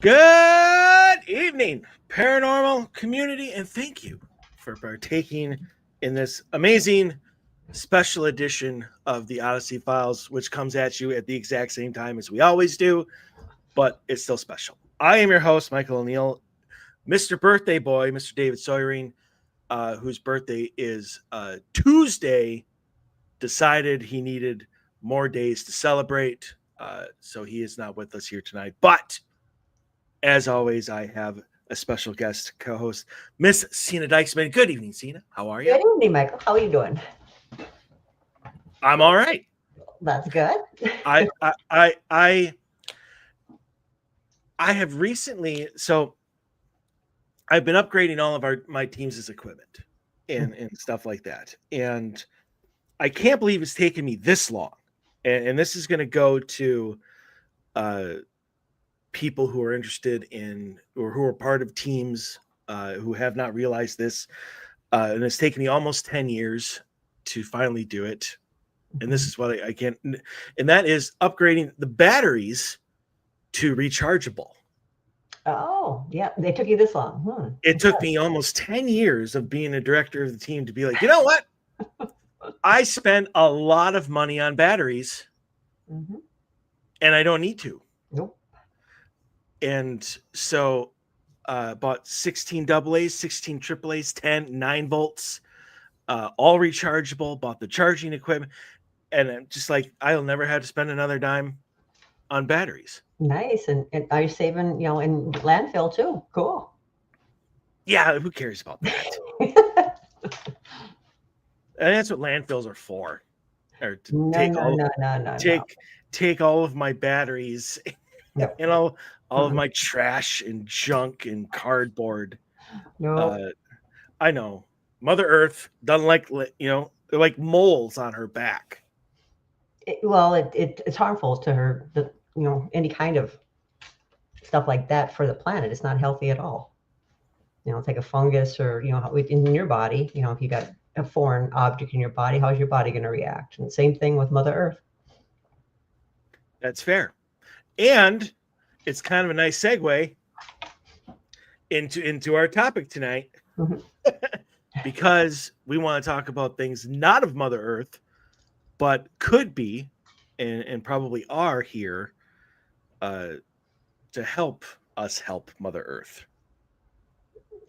Good evening, paranormal community, and thank you for partaking in this amazing special edition of the Odyssey Files, which comes at you at the exact same time as we always do, but it's still special. I am your host, Michael O'Neill, Mr. Birthday Boy, Mr. David Sawyering, whose birthday is Tuesday, decided he needed more days to celebrate, so he is not with us here tonight, but as always, I have a special guest co-host, Miss Sena Dyksman. Good evening, Sena. How are you? Good evening, Michael. How are you doing? I'm all right. That's good. I I I I, I have recently I've been upgrading all of my team's equipment and stuff like that, and I can't believe it's taken me this long. And this is going to go to uh, people who are interested in or who are part of teams who have not realized this. And it's taken me almost 10 years to finally do it. And this is what I can't, and that is upgrading the batteries to rechargeable. Oh, yeah. They took you this long. It took me almost 10 years of being a director of the team to be like, you know what? I spent a lot of money on batteries and I don't need to. Nope. And so bought 16 AA's, 16 AAA's, 10, 9 volts, all rechargeable, bought the charging equipment. And I'm just like, I'll never have to spend another dime on batteries. Nice. And are you saving, in landfill too? Cool. Yeah, who cares about that? And that's what landfills are for. Or to take all of my batteries and all of my trash and junk and cardboard. No. I know. Mother Earth doesn't like, they're like moles on her back. It's harmful to her, any kind of stuff like that for the planet. It's not healthy at all. It's like a fungus or, in your body, if you got a foreign object in your body, how's your body going to react? And same thing with Mother Earth. That's fair. And it's kind of a nice segue into our topic tonight. Because we want to talk about things not of Mother Earth, but could be and probably are here to help us help Mother Earth.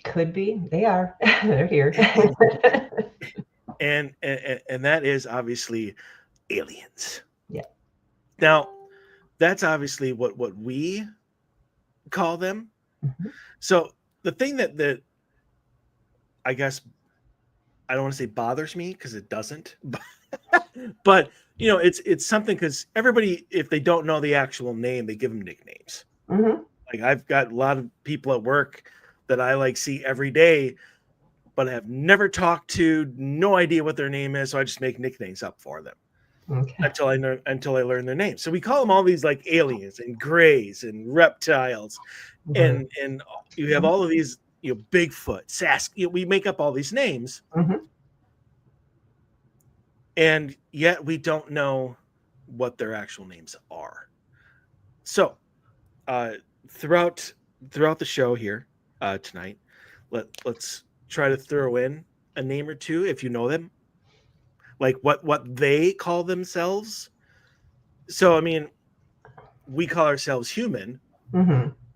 Could be. They are. They're here. and that is obviously aliens. Yeah. Now, that's obviously what we call them. So the thing that I guess I don't want to say bothers me because it doesn't, but it's something because everybody, if they don't know the actual name, they give them nicknames. Like I've got a lot of people at work that I see every day, but I have never talked to, no idea what their name is, so I just make nicknames up for them until I learn their name. So we call them all these like aliens and grays and reptiles, and you have all of these. Bigfoot, Sasquatch. We make up all these names, and yet we don't know what their actual names are. So, throughout the show here tonight, let's try to throw in a name or two if you know them, like what they call themselves. So, I mean, we call ourselves human.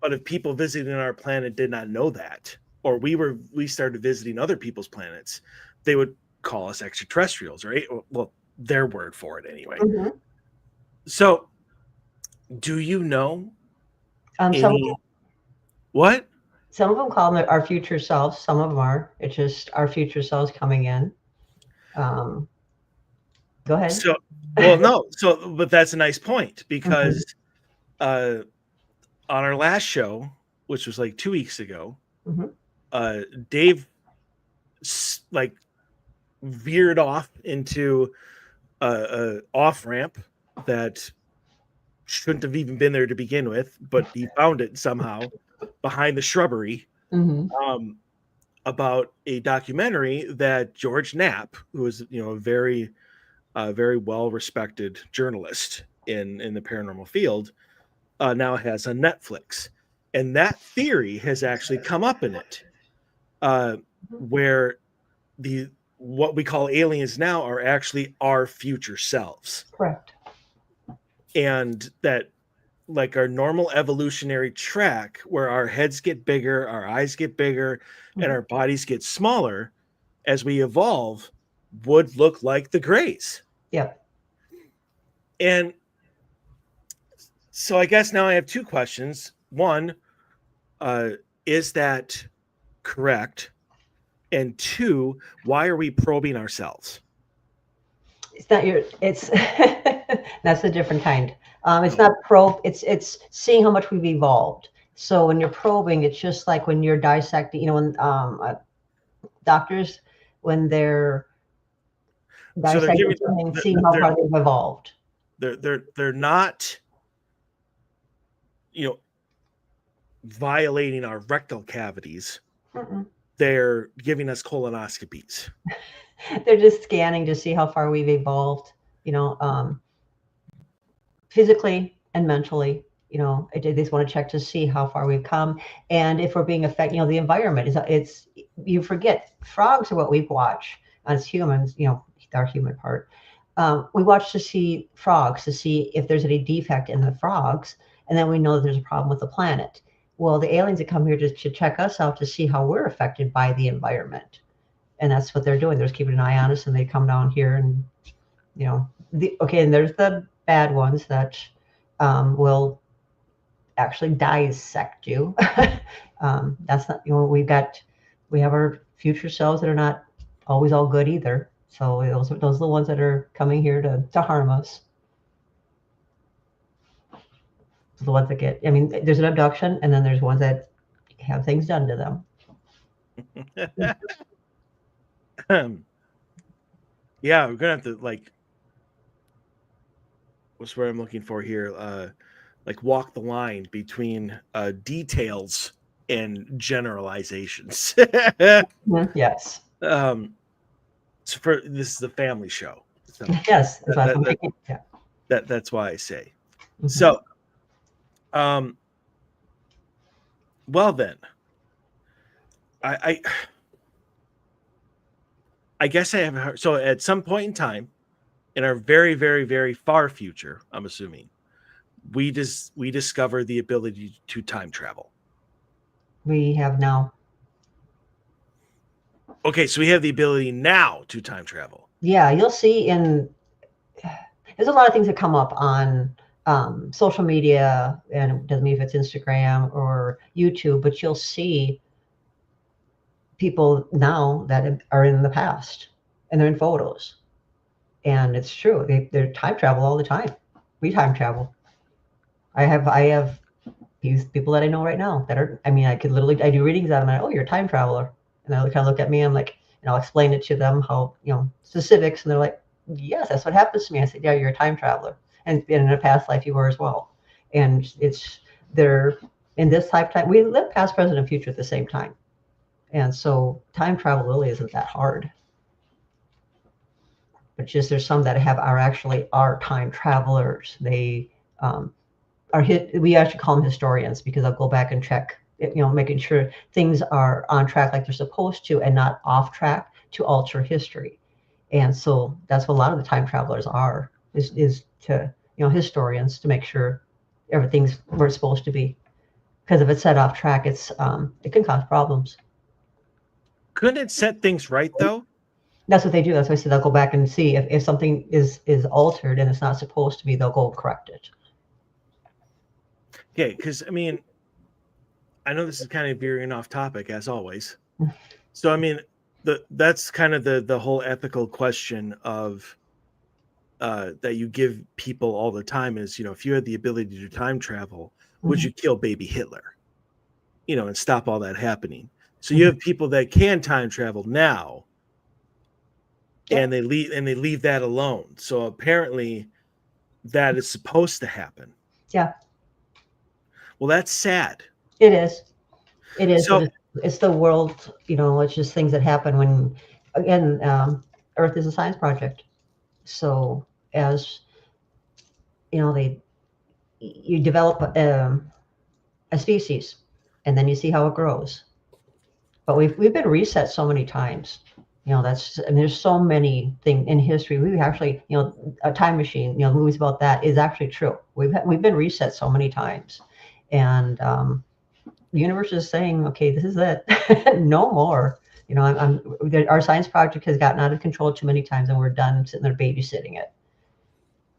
But if people visiting our planet did not know that, or we started visiting other people's planets, they would call us extraterrestrials, right? Well, their word for it anyway. So, do you know what? Some of them call them our future selves. Some of them are. It's just our future selves coming in. Go ahead. So, well, no. So, but that's a nice point because on our last show, which was like 2 weeks ago, Dave veered off into a off ramp that shouldn't have even been there to begin with, but he found it somehow behind the shrubbery about a documentary that George Knapp, who is a very well respected journalist in the paranormal field, now has on Netflix. And that theory has actually come up in it, where what we call aliens now are actually our future selves. Correct. And that, like our normal evolutionary track, where our heads get bigger, our eyes get bigger, and our bodies get smaller as we evolve, would look like the Greys. Yep. And so I guess now I have two questions. One, is that correct? And two, why are we probing ourselves? It's not your. It's that's a different kind. It's not probe. It's seeing how much we've evolved. So when you're probing, it's just like when you're dissecting. You know, when doctors, when they're So they're dissecting giving, something, seeing how far they've evolved. they're not, violating our rectal cavities. Mm-mm. They're giving us colonoscopies. They're just scanning to see how far we've evolved. Physically and mentally. They just want to check to see how far we've come, and if we're being affected. The environment it's you forget frogs are what we watch as humans. Our human part. We watch to see frogs to see if there's any defect in the frogs, and then we know that there's a problem with the planet. Well, the aliens that come here to check us out to see how we're affected by the environment, and that's what they're doing. They're just keeping an eye on us, and they come down here, and and there's the bad ones that will actually dissect you. That's not, we have our future selves that are not always all good either. So those are the ones that are coming here to harm us. The ones that there's an abduction, and then there's ones that have things done to them. Yeah, we're gonna have to what's what I'm looking for here? Walk the line between details and generalizations. Yes. So this is a family show. So yes, that's why I say. Mm-hmm. So, well then, I guess I haven't heard. So at some point in time, in our very, very, very far future, I'm assuming, we discover the ability to time travel. We have now. Okay, so we have the ability now to time travel. Yeah, you'll see there's a lot of things that come up on social media, and it doesn't mean if it's Instagram or YouTube, but you'll see people now that are in the past, and they're in photos. And it's true. They're time travel all the time. We time travel. I have these people that I know right now that are, I do readings on them, and you're a time traveler. And they'll kind of look at me, and I'm like, and I'll explain it to them how, specifics. And they're like, yes, that's what happens to me. I said, yeah, you're a time traveler. And in a past life you were as well. And they're in this lifetime, we live past, present, and future at the same time. And so time travel really isn't that hard. But just there's some that are time travelers. They we actually call them historians, because they'll go back and check, making sure things are on track like they're supposed to, and not off track to alter history. And so that's what a lot of the time travelers are, is to, historians, to make sure everything's where it's supposed to be. Because if it's set off track, it can cause problems. Couldn't it set things right though? That's what they do. That's why I said they'll go back and see if something is altered and it's not supposed to be, they'll go correct it. Okay, because I know this is kind of veering off topic as always. So that's kind of the whole ethical question of that you give people all the time is, if you had the ability to time travel, would you kill baby Hitler? And stop all that happening. So you have people that can time travel now, and they leave that alone. So apparently that is supposed to happen. Yeah. Well, that's sad. It is. It is. So, it's the world, it's just things that happen when, again, Earth is a science project. So as, you develop a species, and then you see how it grows. But we've been reset so many times. There's so many things in history. We actually, a time machine, movies about that is actually true. We've been reset so many times, and the universe is saying, okay, this is it, no more. Our science project has gotten out of control too many times, and we're done sitting there babysitting it.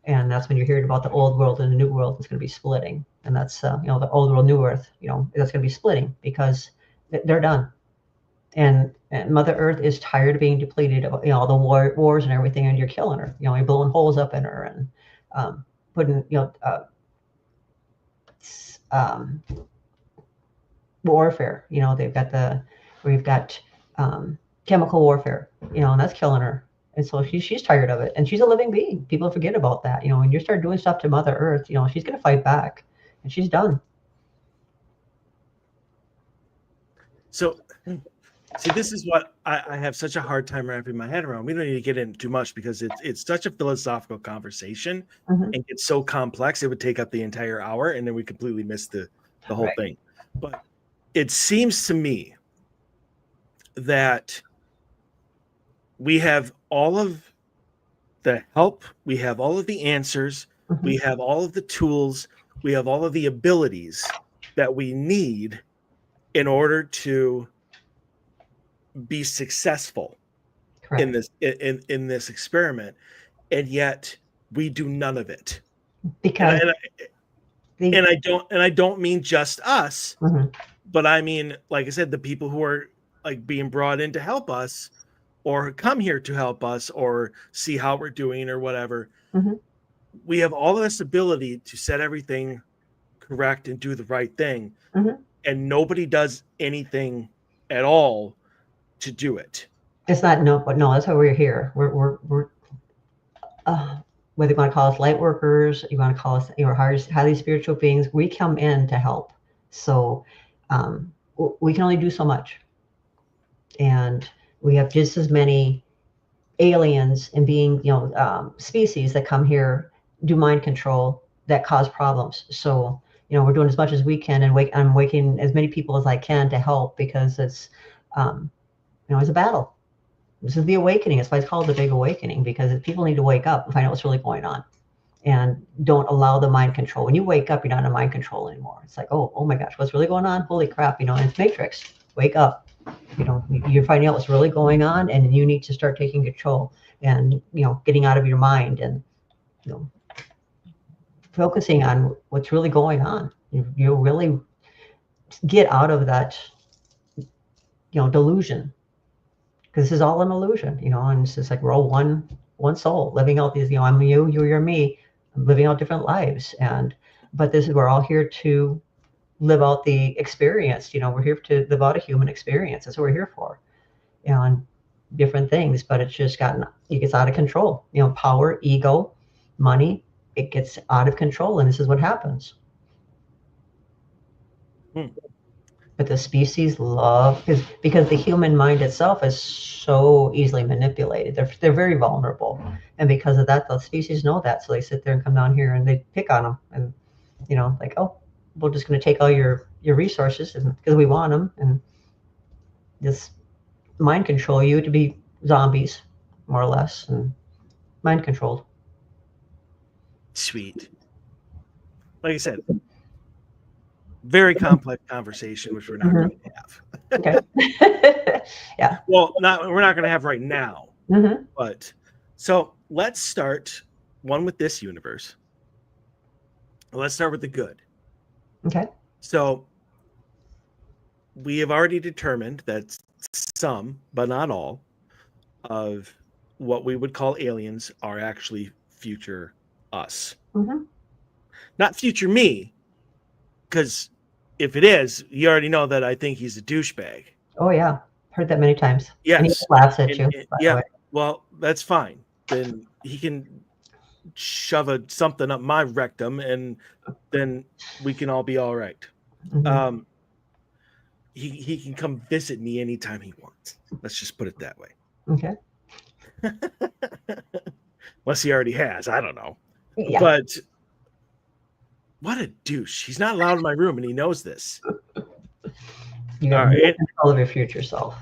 And that's when you're hearing about the old world and the new world is going to be splitting, and that's the old world, new earth. That's going to be splitting because they're done. And Mother Earth is tired of being depleted of all the wars and everything, and you're killing her. You're blowing holes up in her and putting warfare. We've got chemical warfare. And that's killing her. And so she's tired of it, and she's a living being. People forget about that. When you start doing stuff to Mother Earth, she's going to fight back, and she's done. So. See, this is what I have such a hard time wrapping my head around. We don't need to get into too much because it's such a philosophical conversation and it's so complex. It would take up the entire hour, and then we completely miss the whole thing. But it seems to me that we have all of the help, we have all of the answers, we have all of the tools, we have all of the abilities that we need in order to be successful in this experiment, and yet we do none of it. Because I don't mean just us, but I mean, like I said, the people who are like being brought in to help us, or come here to help us, or see how we're doing, or whatever. We have all of this ability to set everything correct and do the right thing, and nobody does anything at all to do it. It's not but no, that's why we're here. We're whether you want to call us light workers, you want to call us highly spiritual beings, we come in to help. So we can only do so much, and we have just as many aliens and being species that come here, do mind control, that cause problems. So we're doing as much as we can, and I'm waking as many people as I can to help, because it's it's a battle. This is the awakening. That's why it's called the Big Awakening, because people need to wake up and find out what's really going on, and don't allow the mind control. When you wake up, you're not in mind control anymore. It's like, oh my gosh, what's really going on? Holy crap, and it's Matrix. Wake up. You're finding out what's really going on, and you need to start taking control, and getting out of your mind, and focusing on what's really going on. You really get out of that delusion. This is all an illusion, and it's just like we're all one soul living out these, I'm you, you're me, living out different lives. But we're all here to live out the experience. We're here to live out a human experience. That's what we're here for, and different things. But it's just it gets out of control. Power, ego, money, it gets out of control, and this is what happens. But the species love, because the human mind itself is so easily manipulated. They're very vulnerable, and because of that, the species know that. So they sit there and come down here and they pick on them, and like, oh, we're just going to take all your resources because we want them, and just mind control you to be zombies, more or less, and mind controlled. Sweet. Like I said, very complex conversation, which we're not going to have. Okay. Yeah. Well, we're not going to have right now. But so let's start one with this universe. Let's start with the good. Okay. So we have already determined that some, but not all, of what we would call aliens are actually future us. Not future me, because if it is, you already know that I think he's a douchebag. Oh yeah, heard that many times. Yes, and he laughs at you. Yeah, well, that's fine. Then he can shove something up my rectum, and then we can all be all right. He can come visit me anytime he wants. Let's just put it that way. Okay. Unless he already has, I don't know. Yeah. But what a douche. He's not allowed in my room, and he knows this. You have All no right. control of your future self.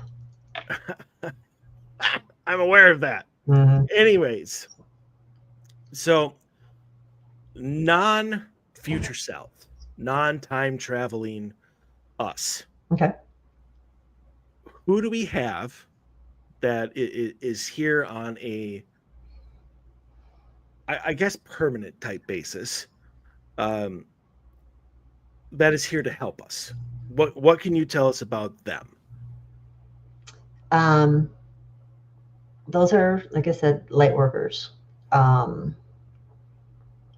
I'm aware of that. Anyways, so non-future self, non-time traveling us. Okay. Who do we have that is here on a, I guess, permanent type basis, that is here to help us? What can you tell us about them? Those are, like I said, light workers.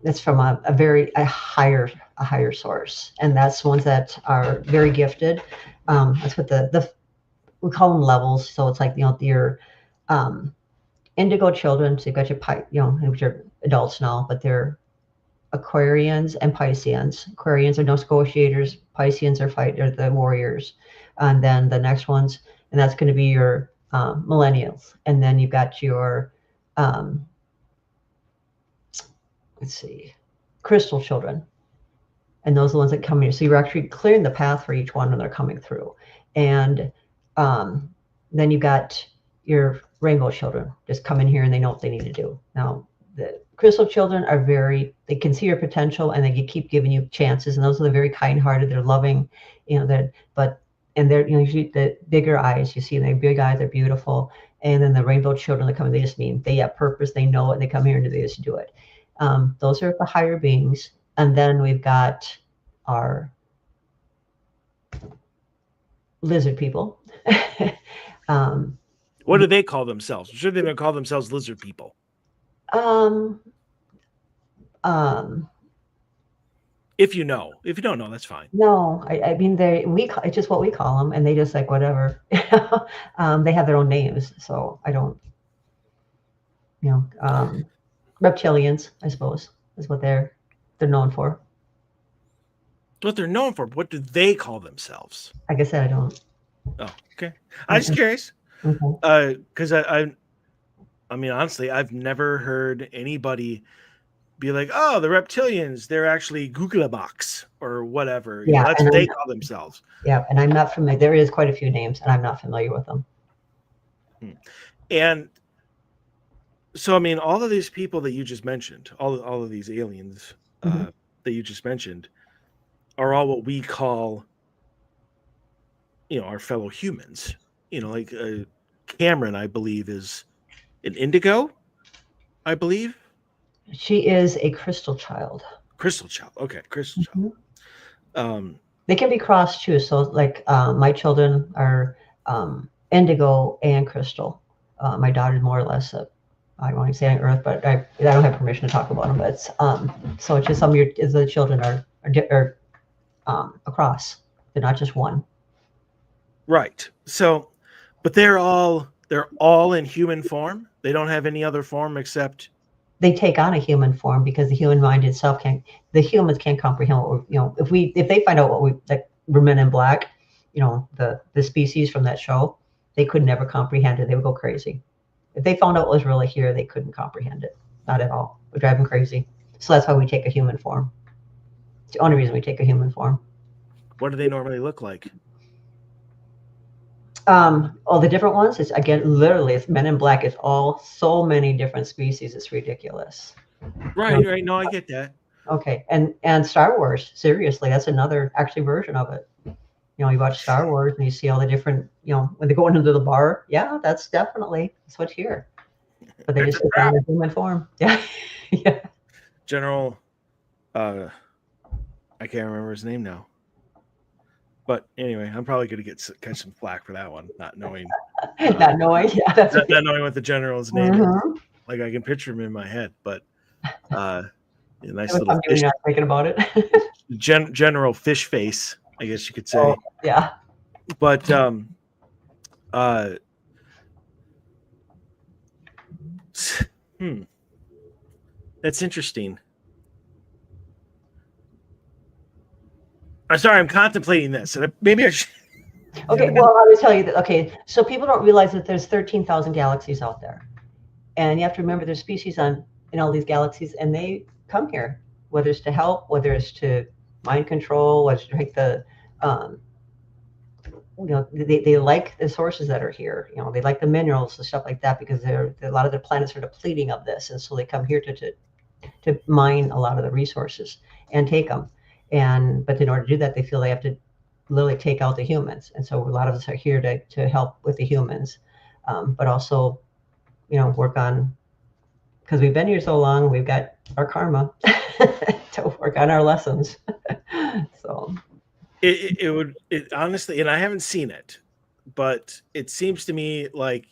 It's from a higher source, and that's ones that are very gifted. That's what the we call them levels. So it's like, your indigo children. So you've got your which are adults now, but they're Aquarians and Pisceans. Aquarians are negotiators. Pisceans are the warriors, and then the next ones, and that's going to be your millennials, and then you've got your let's see, crystal children, and those are the ones that come here. So you're actually clearing the path for each one when they're coming through, and then you've got your rainbow children just come in here and they know what they need to do. Now, the crystal children are they can see your potential and they keep giving you chances. And those are the very kind-hearted, they're loving, and they're, usually the bigger eyes, you see, they have big eyes, they're beautiful. And then the rainbow children that come in, they just mean they have purpose, they know it, and they come here and they just do it. Those are the higher beings. And then we've got our lizard people. What do they call themselves? Should they call themselves lizard people? If you know. If you don't know, that's fine. No, I mean, it's just what we call them, and they just like whatever. They have their own names, so I don't, reptilians, I suppose, is what they're known for. What they're known for. What do they call themselves? Like I said, I don't. Oh, okay. I'm just curious. Because I mean, honestly, I've never heard anybody be like, "Oh, the reptilians, they're actually Googlebox or whatever." Yeah, that's what they call themselves. Yeah, and I'm not familiar. There is quite a few names, and I'm not familiar with them. And so, I mean, all of these people that you just mentioned, all of these aliens that you just mentioned, are all what we call, our fellow humans. Like Cameron, I believe, is an indigo. I believe she is a crystal child. Crystal child. Okay, crystal child. They can be crossed too. So, like my children are indigo and crystal. My daughter's more or less I don't want to say on Earth, but I don't have permission to talk about them. But so it's just some of the children are across. They're not just one. Right. So, but they're all in human form. They don't have any other form except they take on a human form because the human mind itself the humans can't comprehend what if they find out we're Men in Black, the species from that show, they could never comprehend it. They would go crazy. If they found out what was really here, they couldn't comprehend it. Not at all. It would drive them crazy. So that's why we take a human form. It's the only reason we take a human form. What do they normally look like? All the different ones, it's again, literally, it's Men in Black. It's all so many different species. It's ridiculous. Right. No, I get that. Okay. And Star Wars, seriously, that's another actually version of it. You watch Star Wars and you see all the different, when they go into the bar. Yeah, that's what's here. But they just take on the human form. Yeah. Yeah. General, I can't remember his name now. But anyway, I'm probably going to catch some flack for that one, not knowing. Not knowing, yeah, that's not knowing what the general's name is. Like I can picture him in my head, but a nice little fish. Not thinking about it. General fish face, I guess you could say. Oh, yeah. But that's interesting. I'm sorry, I'm contemplating this, and maybe I should. Okay, well, I will tell you that. Okay, so people don't realize that there's 13,000 galaxies out there, and you have to remember there's species in all these galaxies, and they come here, whether it's to help, whether it's to mind control, whether it's to make they like the sources that are here. They like the minerals and stuff like that because a lot of the planets are depleting of this, and so they come here to mine a lot of the resources and take them. But in order to do that, they feel they have to literally take out the humans, and so a lot of us are here to help with the humans, but also work on, because we've been here so long, we've got our karma to work on our lessons. So it honestly, and I haven't seen it, but it seems to me like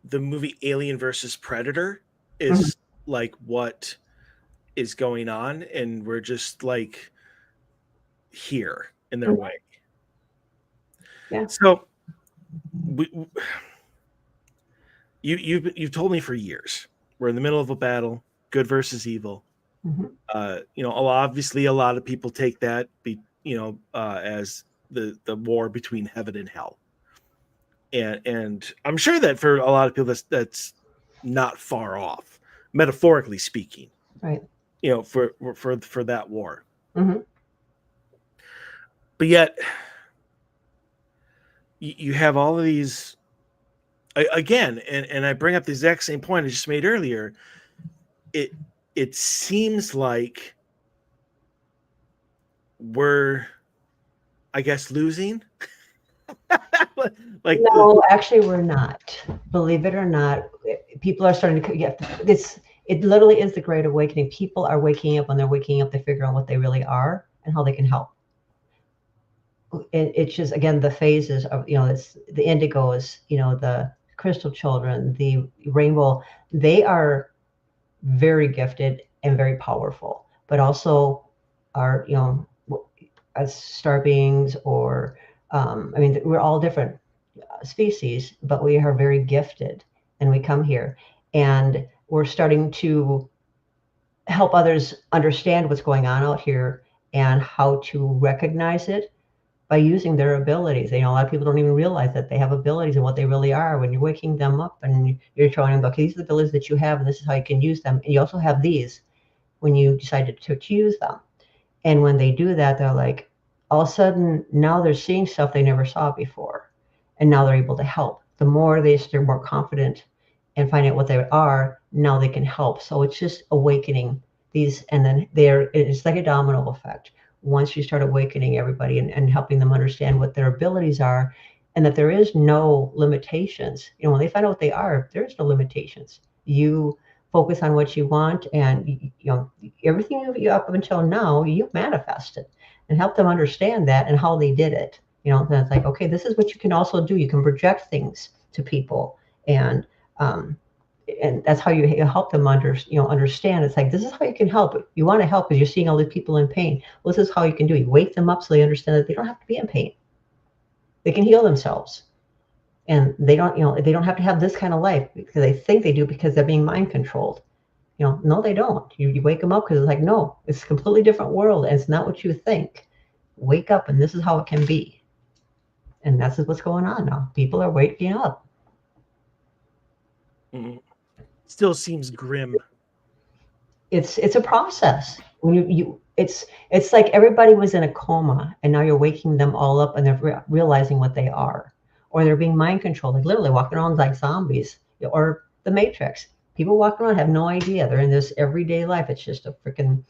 the movie Alien versus Predator is like what is going on, and we're just like here in their way. Yeah. So you've told me for years we're in the middle of a battle, good versus evil. Obviously a lot of people take that as the war between heaven and hell, and I'm sure that for a lot of people that's not far off, metaphorically speaking, right. For that war. But yet you have all of these again, and I bring up the exact same point I just made earlier. It seems like we're, I guess, losing. No, actually, we're not. Believe it or not, people are starting to get this. It literally is the Great Awakening. People are waking up. When they're waking up, they figure out what they really are and how they can help. It's just, again, the phases of, it's the indigos, the crystal children, the rainbow. They are very gifted and very powerful, but also are, as star beings or, we're all different species, but we are very gifted, and we come here and we're starting to help others understand what's going on out here and how to recognize it by using their abilities. A lot of people don't even realize that they have abilities and what they really are when you're waking them up and you're showing them, okay, these are the abilities that you have, and this is how you can use them. And you also have these when you decided to use them. And when they do that, they're like, all of a sudden, now they're seeing stuff they never saw before. And now they're able to help. The more they're more confident and find out what they are, now they can help. So it's just awakening these, and then it's like a domino effect. Once you start awakening everybody and helping them understand what their abilities are, and that there is no limitations. When they find out what they are, there's no limitations. You focus on what you want, and everything you up until now, you've manifested, and help them understand that and how they did it. Then it's like, okay, this is what you can also do. You can project things to people, and that's how you help them understand. It's like, this is how you can help. You want to help because you're seeing all these people in pain. Well, this is how you can do it. You wake them up so they understand that they don't have to be in pain. They can heal themselves, and they don't have to have this kind of life because they think they do, because they're being mind controlled. No, they don't. You wake them up because it's like, no, it's a completely different world, and it's not what you think. Wake up, and this is how it can be. And that's what's going on now. People are waking up. Still seems grim. It's a process. When it's like everybody was in a coma, and now you're waking them all up, and they're realizing what they are, or they're being mind controlled, like literally walking around like zombies, or the Matrix. People walking around have no idea they're in this everyday life. It's just a freaking,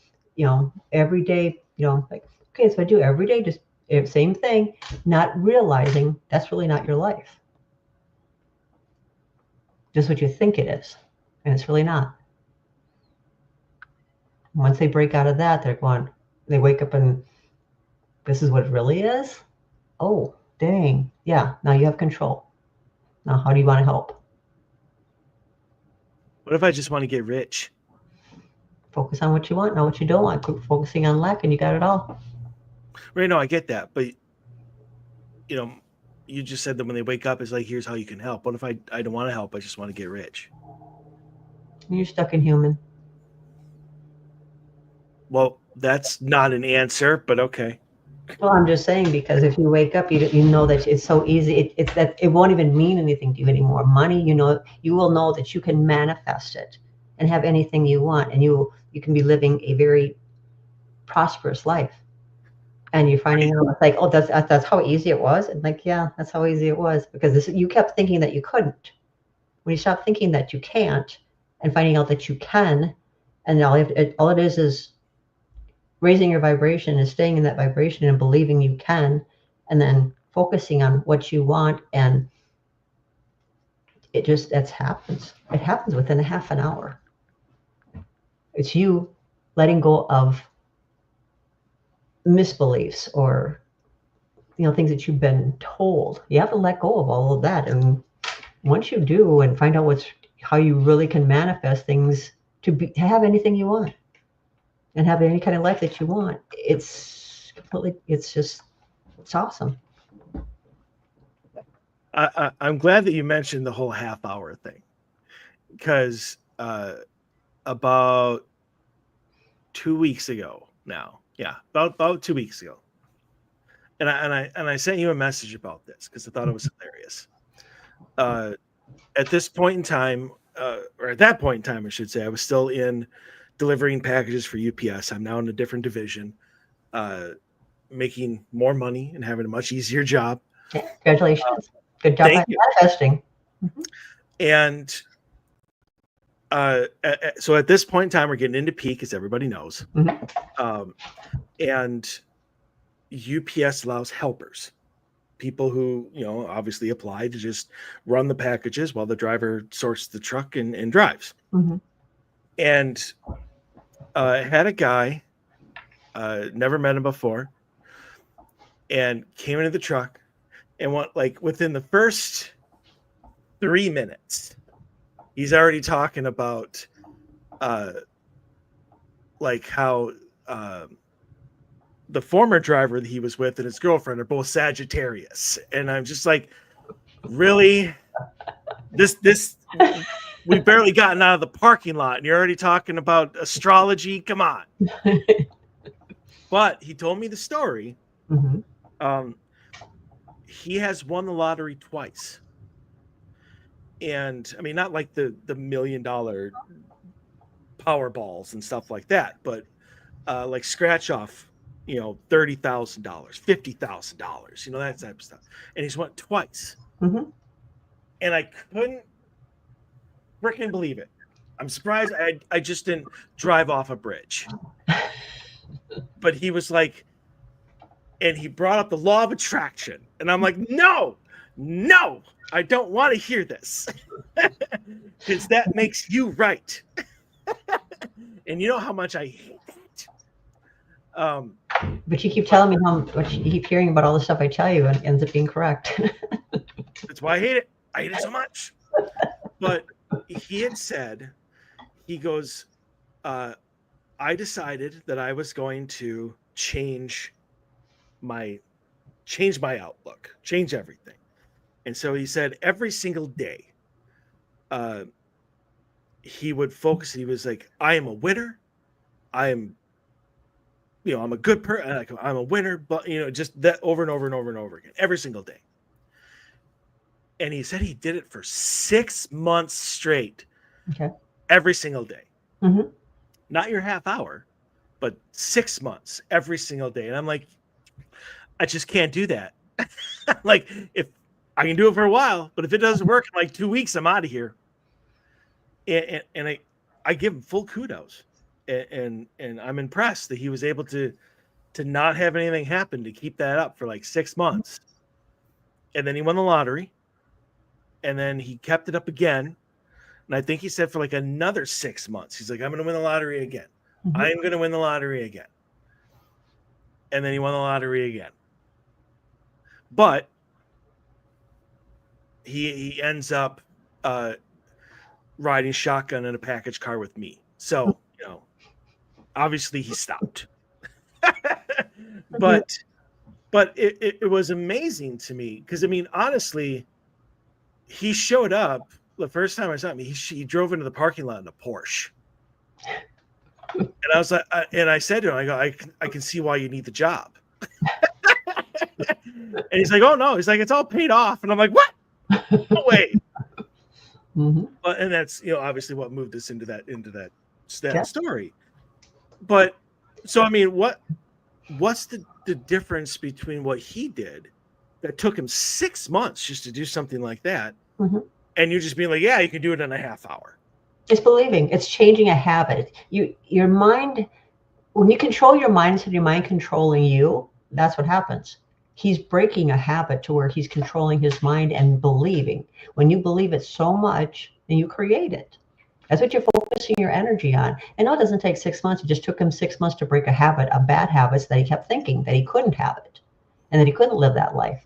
everyday, like, okay, so I do every day, just same thing, not realizing that's really not your life. Just what you think it is, and it's really not. Once they break out of that, they wake up and this is what it really is. Oh, dang. Yeah. Now you have control. Now, how do you want to help? What if I just want to get rich? Focus on what you want, not what you don't want. Quit focusing on lack, and you got it all. Right. No, I get that. But, you just said that when they wake up, it's like, here's how you can help. What if I don't want to help? I just want to get rich. You're stuck in human. Well, that's not an answer, but okay. Well, I'm just saying, because if you wake up, you know that it's so easy. It's that it won't even mean anything to you anymore. Money, you will know that you can manifest it and have anything you want, and you can be living a very prosperous life. And you're finding out it's like, oh, that's how easy it was. And like, yeah, that's how easy it was, because you kept thinking that you couldn't. When you stop thinking that you can't and finding out that you can, and all it is raising your vibration and staying in that vibration and believing you can, and then focusing on what you want, and that happens. It happens within a half an hour. It's you letting go of misbeliefs or things that you've been told. You have to let go of all of that, and once you do and find out how you really can manifest things to have anything you want and have any kind of life that you want, it's awesome. I'm glad that you mentioned the whole half hour thing, because about 2 weeks ago now, about 2 weeks ago, and I sent you a message about this because I thought it was hilarious. At this point in time, or at that point in time, I should say, I was still in delivering packages for UPS. I'm now in a different division, making more money and having a much easier job. Congratulations. Good job at manifesting. Mm-hmm. And so at this point in time, we're getting into peak, as everybody knows. Mm-hmm. And UPS allows helpers, people who, obviously apply to just run the packages while the driver sorts the truck and drives. Mm-hmm. And I had a guy, never met him before, and came into the truck and within the first 3 minutes, he's already talking about how the former driver that he was with and his girlfriend are both Sagittarius. And I'm just like, really? We've barely gotten out of the parking lot and you're already talking about astrology? Come on. But he told me the story. Mm-hmm. He has won the lottery twice. And I mean, not like the $1 million Powerballs and stuff like that, but like scratch off, $30,000, $50,000, that type of stuff. And he's went twice. Mm-hmm. And I couldn't freaking believe it. I'm surprised I just didn't drive off a bridge. But he was like, and he brought up the law of attraction. And I'm like, no, I don't want to hear this. Because that makes you right. And you know how much I hate that. But you keep telling me how much you keep hearing about all the stuff I tell you, and it ends up being correct. That's why I hate it. I hate it so much. But he had said, he goes, I decided that I was going to change my outlook, change everything. And so he said every single day, he would focus. He was like, I am a winner. I'm a good person. I'm a winner, but just that over and over and over and over again, every single day. And he said he did it for 6 months straight. Okay. Every single day. Mm-hmm. Not your half hour, but 6 months every single day. And I'm like, I just can't do that. Like, if I can do it for a while, but if it doesn't work in like 2 weeks, I'm out of here. And I give him full kudos. And I'm impressed that he was able to not have anything happen, to keep that up for like 6 months. And then he won the lottery. And then he kept it up again. And I think he said for like another 6 months, he's like, I'm going to win the lottery again. Mm-hmm. I am going to win the lottery again. And then he won the lottery again. But he ends up riding shotgun in a package car with me. So, obviously he stopped. But it was amazing to me because, I mean, honestly, he showed up the first time I saw him. He drove into the parking lot in a Porsche. And I was like, and I said to him, I go, I can see why you need the job. And he's like, oh no, he's like, it's all paid off. And I'm like, what? No way. Mm-hmm. And that's, obviously what moved us into that story. But so, I mean, what's the difference between what he did that took him 6 months just to do something like that, and you just being like, yeah, you can do it in a half hour? It's believing. It's changing a habit. Your mind, when you control your mind instead of your mind controlling you, that's what happens. He's breaking a habit to where he's controlling his mind and believing. When you believe it so much, then you create it. That's what you're focusing your energy on. And no, it doesn't take 6 months. It just took him 6 months to break a habit, a bad habit, that he kept thinking that he couldn't have it and that he couldn't live that life.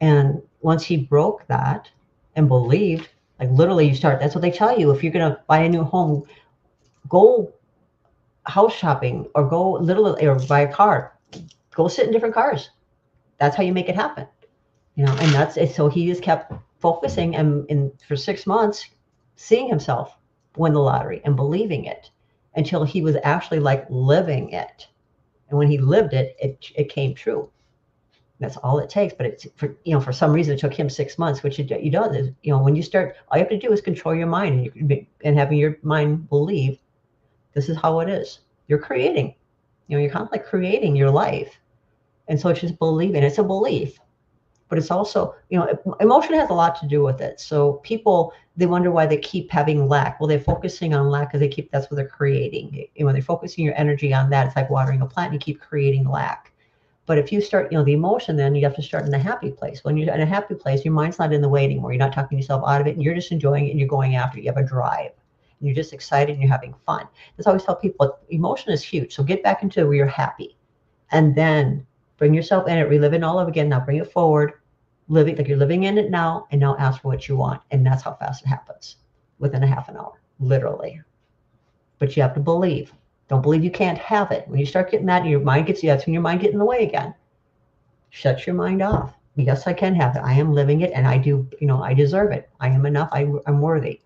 And once he broke that and believed, like literally you start, that's what they tell you. If you're going to buy a new home, go house shopping or go literally or buy a car, go sit in different cars. That's how you make it happen. And that's it. So he just kept focusing and for 6 months, seeing himself win the lottery and believing it until he was actually like living it. And when he lived it, it came true. That's all it takes. But it's for some reason it took him 6 months, which you don't. When you start, all you have to do is control your mind and having your mind believe this is how it is. You're creating. You're kind of like creating your life. And so it's just believing. It's a belief. But it's also, emotion has a lot to do with it. So people, they wonder why they keep having lack. Well, they're focusing on lack because that's what they're creating. When they're focusing your energy on that, it's like watering a plant. You keep creating lack. But if you start, the emotion, then you have to start in a happy place. When you're in a happy place, your mind's not in the way anymore. You're not talking yourself out of it, and you're just enjoying it, and you're going after it. You have a drive. And you're just excited, and you're having fun. That's always tell people, emotion is huge. So get back into where you're happy. And then bring yourself in it, relive it all over again. Now bring it forward, living like you're living in it now, and now ask for what you want. And that's how fast it happens, within a half an hour, literally. But you have to believe. Don't believe you can't have it. When you start getting that, your mind gets, that's when your mind gets in the way again. Shut your mind off. Yes, I can have it. I am living it, and I do, I deserve it. I am enough. I'm worthy.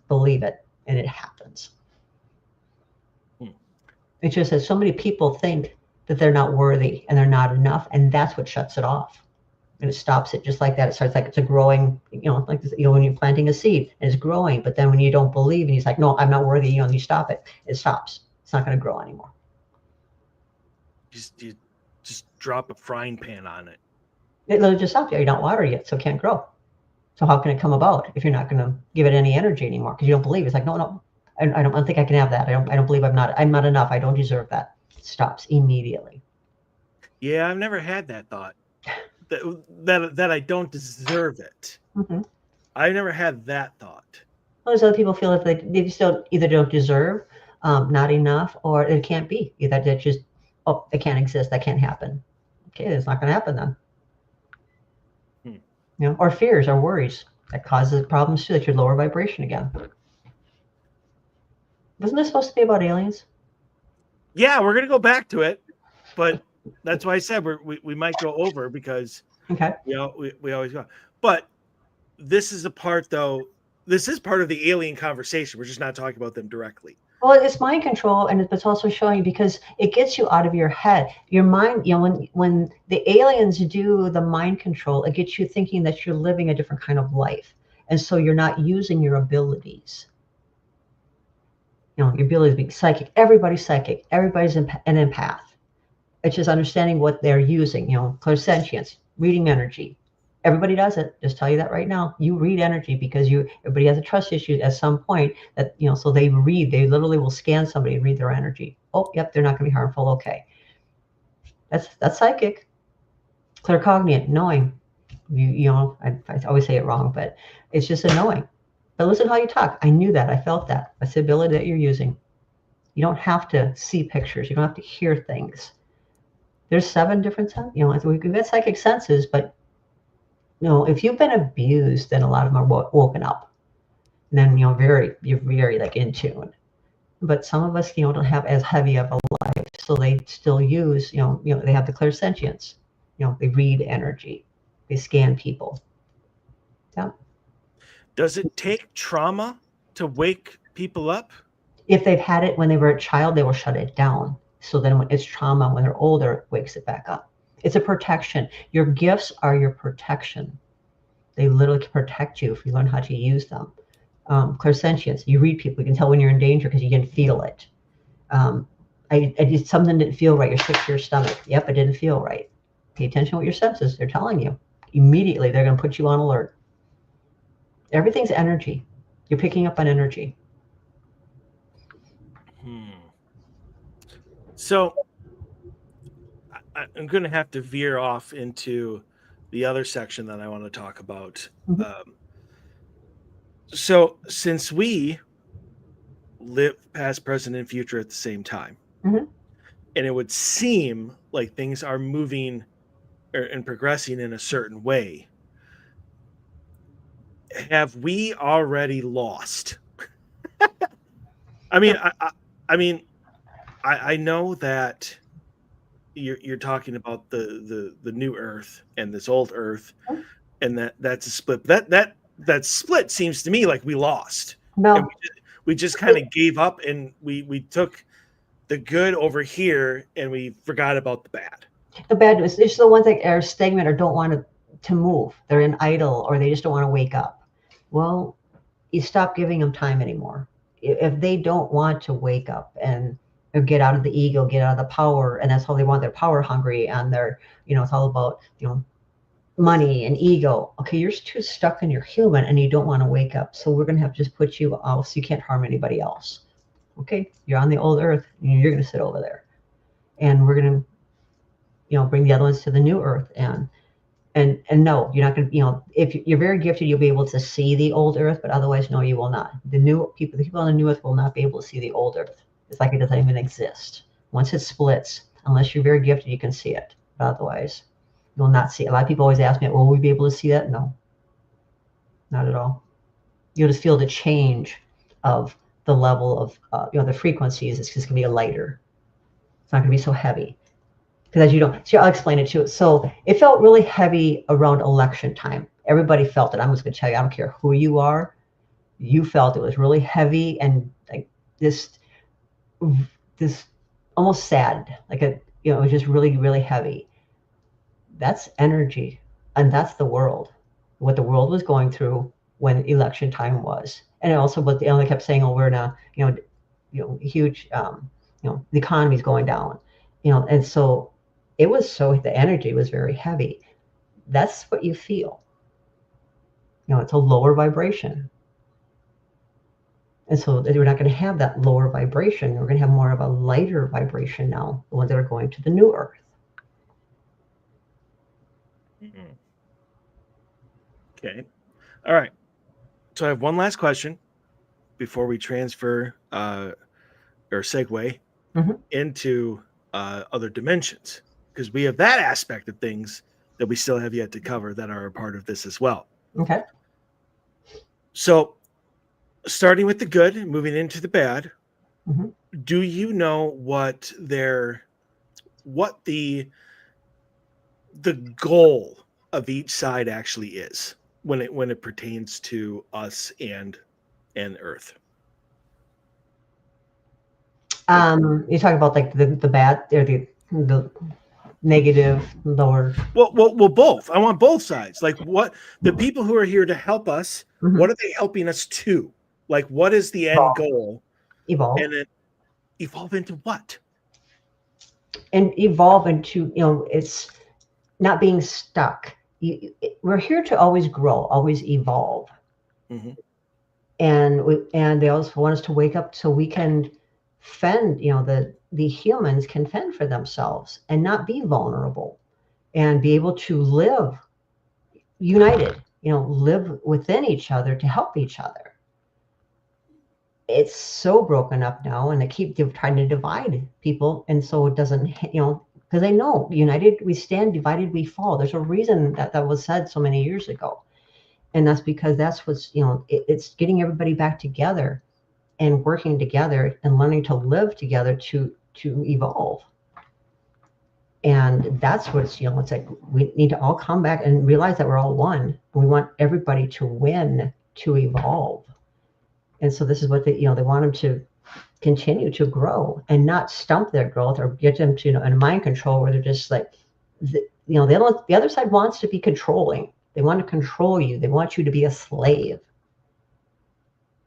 Believe it, and it happens. It's just that so many people think that they're not worthy and they're not enough, and that's what shuts it off. And it stops it just like that. It starts like it's a growing, like this, when you're planting a seed and it's growing, but then when you don't believe and he's like, no, I'm not worthy, you stop it. It stops. It's not going to grow anymore. You just drop a frying pan on it. It literally just stops. You're not watering it, so it can't grow. So how can it come about if you're not going to give it any energy anymore? Because you don't believe. It's like, no, I don't think I can have that. I don't believe I'm not enough. I don't deserve that. It stops immediately. Yeah, I've never had that thought. That I don't deserve it. I never had that thought. Well, there's other people feel that they still either don't deserve, not enough, or it can't be. Either that just, it can't exist. That can't happen. Okay, it's not going to happen then. Or fears or worries that causes problems too. That you're lower vibration again. Wasn't this supposed to be about aliens? Yeah, we're going to go back to it, but that's why I said we might go over because we always go. But this is a part, though. This is part of the alien conversation. We're just not talking about them directly. Well, it's mind control, and it's also showing because it gets you out of your head. Your mind, when the aliens do the mind control, it gets you thinking that you're living a different kind of life, and so you're not using your abilities. Your abilities being psychic. Everybody's psychic. Everybody's an empath. It's just understanding what they're using. Clairsentience, reading energy. Everybody does it. Just tell you that right now. You read energy because everybody has a trust issue at some point that, so they read. They literally will scan somebody and read their energy. Oh, yep, they're not going to be harmful. Okay. That's psychic. Claircognient, knowing. I always say it wrong, but it's just a knowing. But listen how you talk. I knew that. I felt that. That's the ability that you're using. You don't have to see pictures. You don't have to hear things. There's 7 different senses. We've got psychic senses, but if you've been abused, then a lot of them are woken up. And then you're very like in tune. But some of us, don't have as heavy of a life, so they still use, they have the clairsentience. They read energy, they scan people. Yeah. Does it take trauma to wake people up? If they've had it when they were a child, they will shut it down. So then when it's trauma, when they're older, it wakes it back up. It's a protection. Your gifts are your protection. They literally can protect you if you learn how to use them. Clairsentience, you read people. You can tell when you're in danger because you can feel it. something didn't feel right. You're sick to your stomach. Yep, it didn't feel right. Pay attention to what your senses they're telling you. Immediately, they're going to put you on alert. Everything's energy. You're picking up on energy. So I'm going to have to veer off into the other section that I want to talk about. So since we live past, present, and future at the same time, and it would seem like things are moving and progressing in a certain way, have we already lost? I mean, I know that you're talking about the new Earth and this old Earth, and that's a split. That split seems to me like we lost. No, And we just kind of gave up, and we took the good over here, and we forgot about the bad. the bad news. It's the ones that are stagnant or don't want to move. They're in idle, or they just don't want to wake up. Well, you stop giving them time anymore. If they don't want to wake up and or get out of the ego, get out of the power, and that's how they want. They're power hungry, and they're, it's all about, money and ego. Okay, you're too stuck in your human, and you don't want to wake up. So we're gonna have to just put you out so you can't harm anybody else. Okay, you're on the old Earth, and you're gonna sit over there, and we're gonna, bring the other ones to the new Earth, and no, you're not gonna, if you're very gifted, you'll be able to see the old Earth, but otherwise, no, you will not. The people on the new Earth will not be able to see the old Earth. It's like it doesn't even exist. Once it splits, unless you're very gifted, you can see it. But otherwise, you will not see it. A lot of people always ask me, will we be able to see that? No, not at all. You'll just feel the change of the level of, the frequencies. It's just going to be a lighter. It's not going to be so heavy. Because as you don't, so I'll explain it to you. So it felt really heavy around election time. Everybody felt it. I'm just going to tell you, I don't care who you are. You felt it was really heavy and like this almost sad, like it was just really, really heavy. That's energy, and that's the world, what the world was going through when election time was. And also what they kept saying, we're in a, huge, the economy's going down, and so it was, so the energy was very heavy. That's what you feel. It's a lower vibration. And so we're not going to have that lower vibration. We're going to have more of a lighter vibration now, the ones that are going to the new Earth. Okay. All right. So I have one last question before we transfer or segue into other dimensions, because we have that aspect of things that we still have yet to cover that are a part of this as well. Okay. So starting with the good and moving into the bad, do you know what the goal of each side actually is when it pertains to us and Earth? You talk about like the bad or the negative, lower. Well, both. I want both sides. Like, what the people who are here to help us, what are they helping us to? Like, what is the end goal? Evolve. And then evolve into what? And evolve into, it's not being stuck. We're here to always grow, always evolve. And they also want us to wake up so we can fend, the humans can fend for themselves and not be vulnerable and be able to live united, live within each other to help each other. It's so broken up now, and they keep trying to divide people. And so it doesn't, because they know united we stand, divided we fall. There's a reason that was said so many years ago. And that's because that's what's, it's getting everybody back together and working together and learning to live together to evolve. And that's what it's, it's like we need to all come back and realize that we're all one. And we want everybody to win, to evolve. And so this is what they want them to continue to grow and not stump their growth or get them to, in mind control where they're just like, the other side wants to be controlling. They want to control you. They want you to be a slave.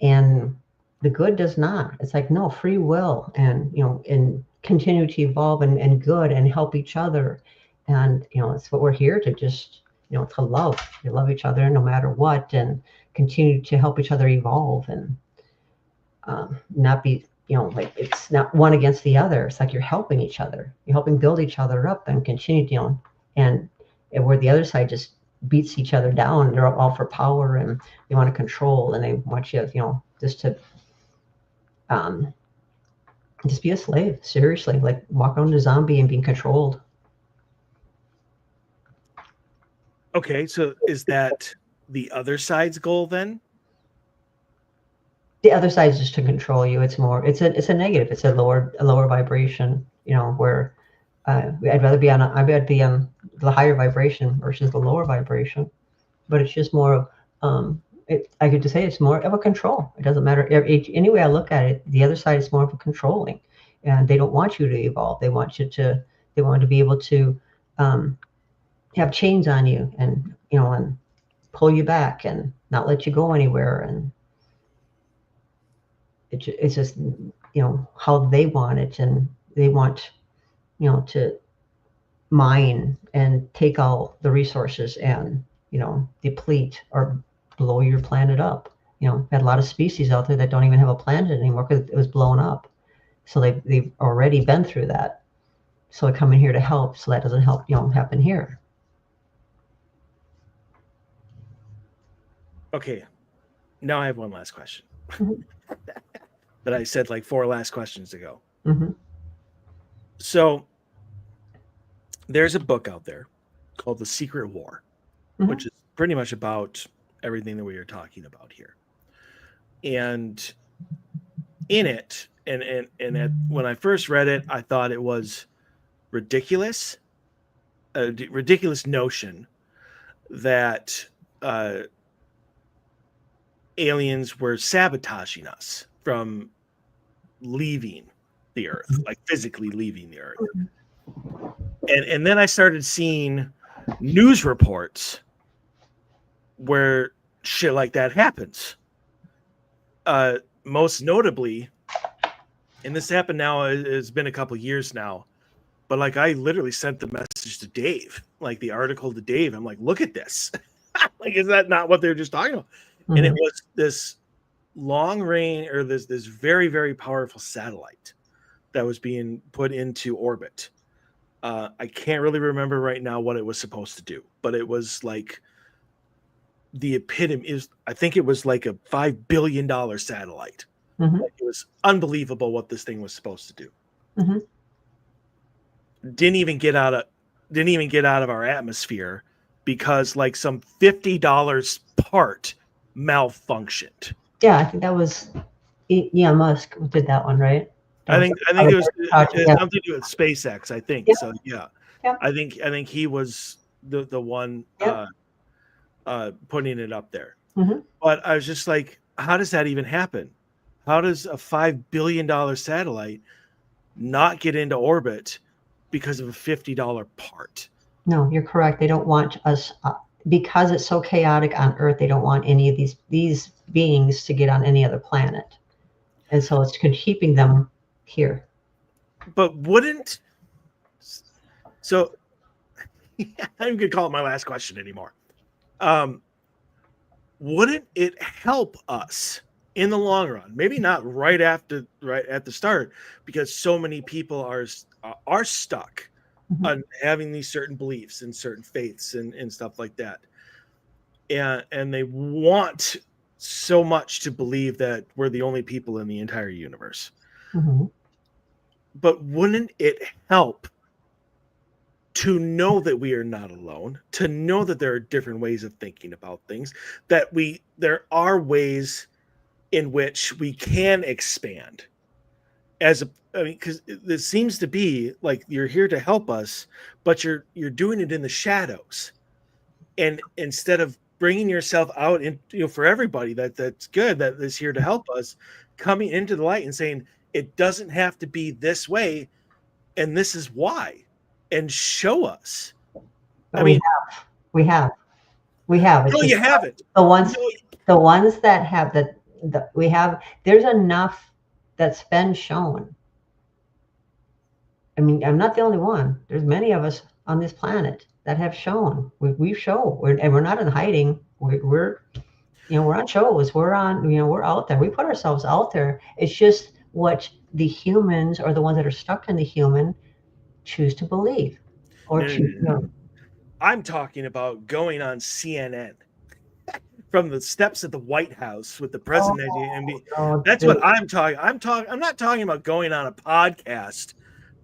And the good does not. It's like, no, free will and continue to evolve and good and help each other. And, it's what we're here to just, to love. We love each other no matter what, and continue to help each other evolve, and not be, like it's not one against the other. It's like you're helping each other. You're helping build each other up and continue, and where the other side just beats each other down. They're all for power, and they want to control, and they want you, just to just be a slave. Seriously, like walk around a zombie and being controlled. Okay, so is that the other side's goal then? The other side is just to control you. It's a negative. It's a lower vibration. Where I'd rather be on the higher vibration versus the lower vibration. But it's just more of I could just say it's more of a control. It doesn't matter. Any way I look at it, the other side is more of a controlling, and they don't want you to evolve. They want to be able to have chains on you, and and pull you back and not let you go anywhere. And it's just how they want it, and they want to mine and take all the resources and deplete or blow your planet up. Had a lot of species out there that don't even have a planet anymore because it was blown up. So they've already been through that. So they're coming here to help, so that doesn't happen here. Okay, now I have one last question that I said like 4 last questions ago. Mm-hmm. So there's a book out there called The Secret War, Mm-hmm. which is pretty much about everything that we are talking about here. And in it, when I first read it, I thought it was ridiculous, a ridiculous notion that aliens were sabotaging us from leaving the Earth, like physically leaving the Earth. And then I started seeing news reports where shit like that happens. Most notably, and this happened now, it's been a couple years now, but like I literally sent the message to Dave, like the article to Dave. I'm like, look at this. Like, is that not what they're just talking about? Mm-hmm. And it was this long range, or this very, very powerful satellite that was being put into orbit. I can't really remember right now what it was supposed to do, but it was like the epitome is, I think it was like a $5 billion satellite. Mm-hmm. Like, it was unbelievable what this thing was supposed to do. Mm-hmm. Didn't even get out of our atmosphere because like some $50 part malfunctioned. Yeah, I think that was Musk did that one, right? I think it was something to do with SpaceX. I think so. Yeah. I think he was the one putting it up there. Mm-hmm. But I was just like, how does that even happen? How does a $5 billion satellite not get into orbit because of a $50 part? No, you're correct. They don't want us because it's so chaotic on Earth. They don't want any of these beings to get on any other planet, and so it's keeping them here. But wouldn't so? I'm gonna call it my last question anymore. Wouldn't it help us in the long run? Maybe not right at the start, because so many people are stuck on having these certain beliefs and certain faiths and stuff like that, and they want so much to believe that we're the only people in the entire universe. Mm-hmm. But wouldn't it help to know that we are not alone, to know that there are different ways of thinking about things, that there are ways in which we can expand because it seems to be like you're here to help us, but you're doing it in the shadows. And instead of bringing yourself out in, for everybody that's good, that is here to help us, coming into the light and saying, it doesn't have to be this way, and this is why, and show us. But we have. It's no, you haven't. The ones that have we have. There's enough that's been shown I mean, I'm not the only one. There's many of us on this planet that have shown. We've shown, and we're not in hiding. We're we're on shows. We're on, we're out there. We put ourselves out there. It's just what the humans, or the ones that are stuck in the human, choose to believe, or No, no, choose. no, no. I'm talking about going on CNN from the steps of the White House with the Oh, president and be. no, That's what I'm talking. I'm not talking about going on a podcast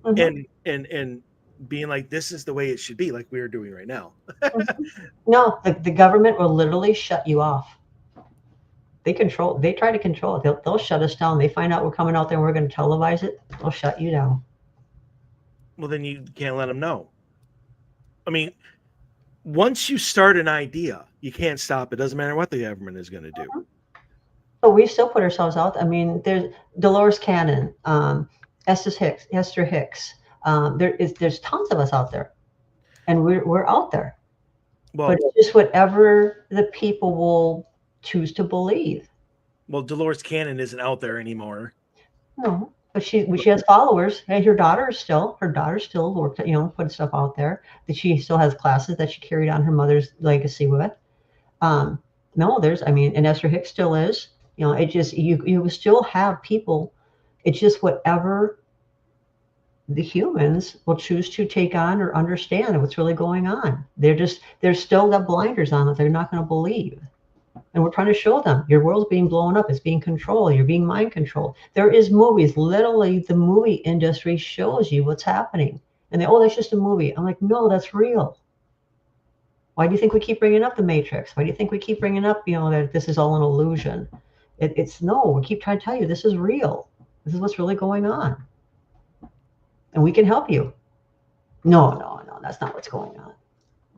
mhm, and being like, this is the way it should be, like we are doing right now. mhm. No, the government will literally shut you off. They try to control it. They'll shut us down. They find out we're coming out there and we're going to televise it. They'll shut you down. Well, then you can't let them know. I mean, once you start an idea, you can't stop. It doesn't matter what the government is going to do. But we still put ourselves out. I mean, there's Dolores Cannon, Esther Hicks. There's tons of us out there, and we're out there. Well, But it's just whatever the people will choose to believe. well, Dolores Cannon isn't out there anymore. No, but she has followers, and her daughter still worked, putting stuff out there. That she still has classes that she carried on her mother's legacy with. Um, no, and Esther Hicks still is. It just you still have people. It's just whatever the humans will choose to take on or understand what's really going on. They're still got blinders on that they're not going to believe. And we're trying to show them your world's being blown up, it's being controlled, you're being mind controlled. There is movies, literally the movie industry shows you what's happening. And that's just a movie. I'm like, no, that's real. Why do you think we keep bringing up the Matrix? Why do you think we keep bringing up, that this is all an illusion? It's no, we keep trying to tell you this is real. This is what's really going on. And we can help you. No, that's not what's going on.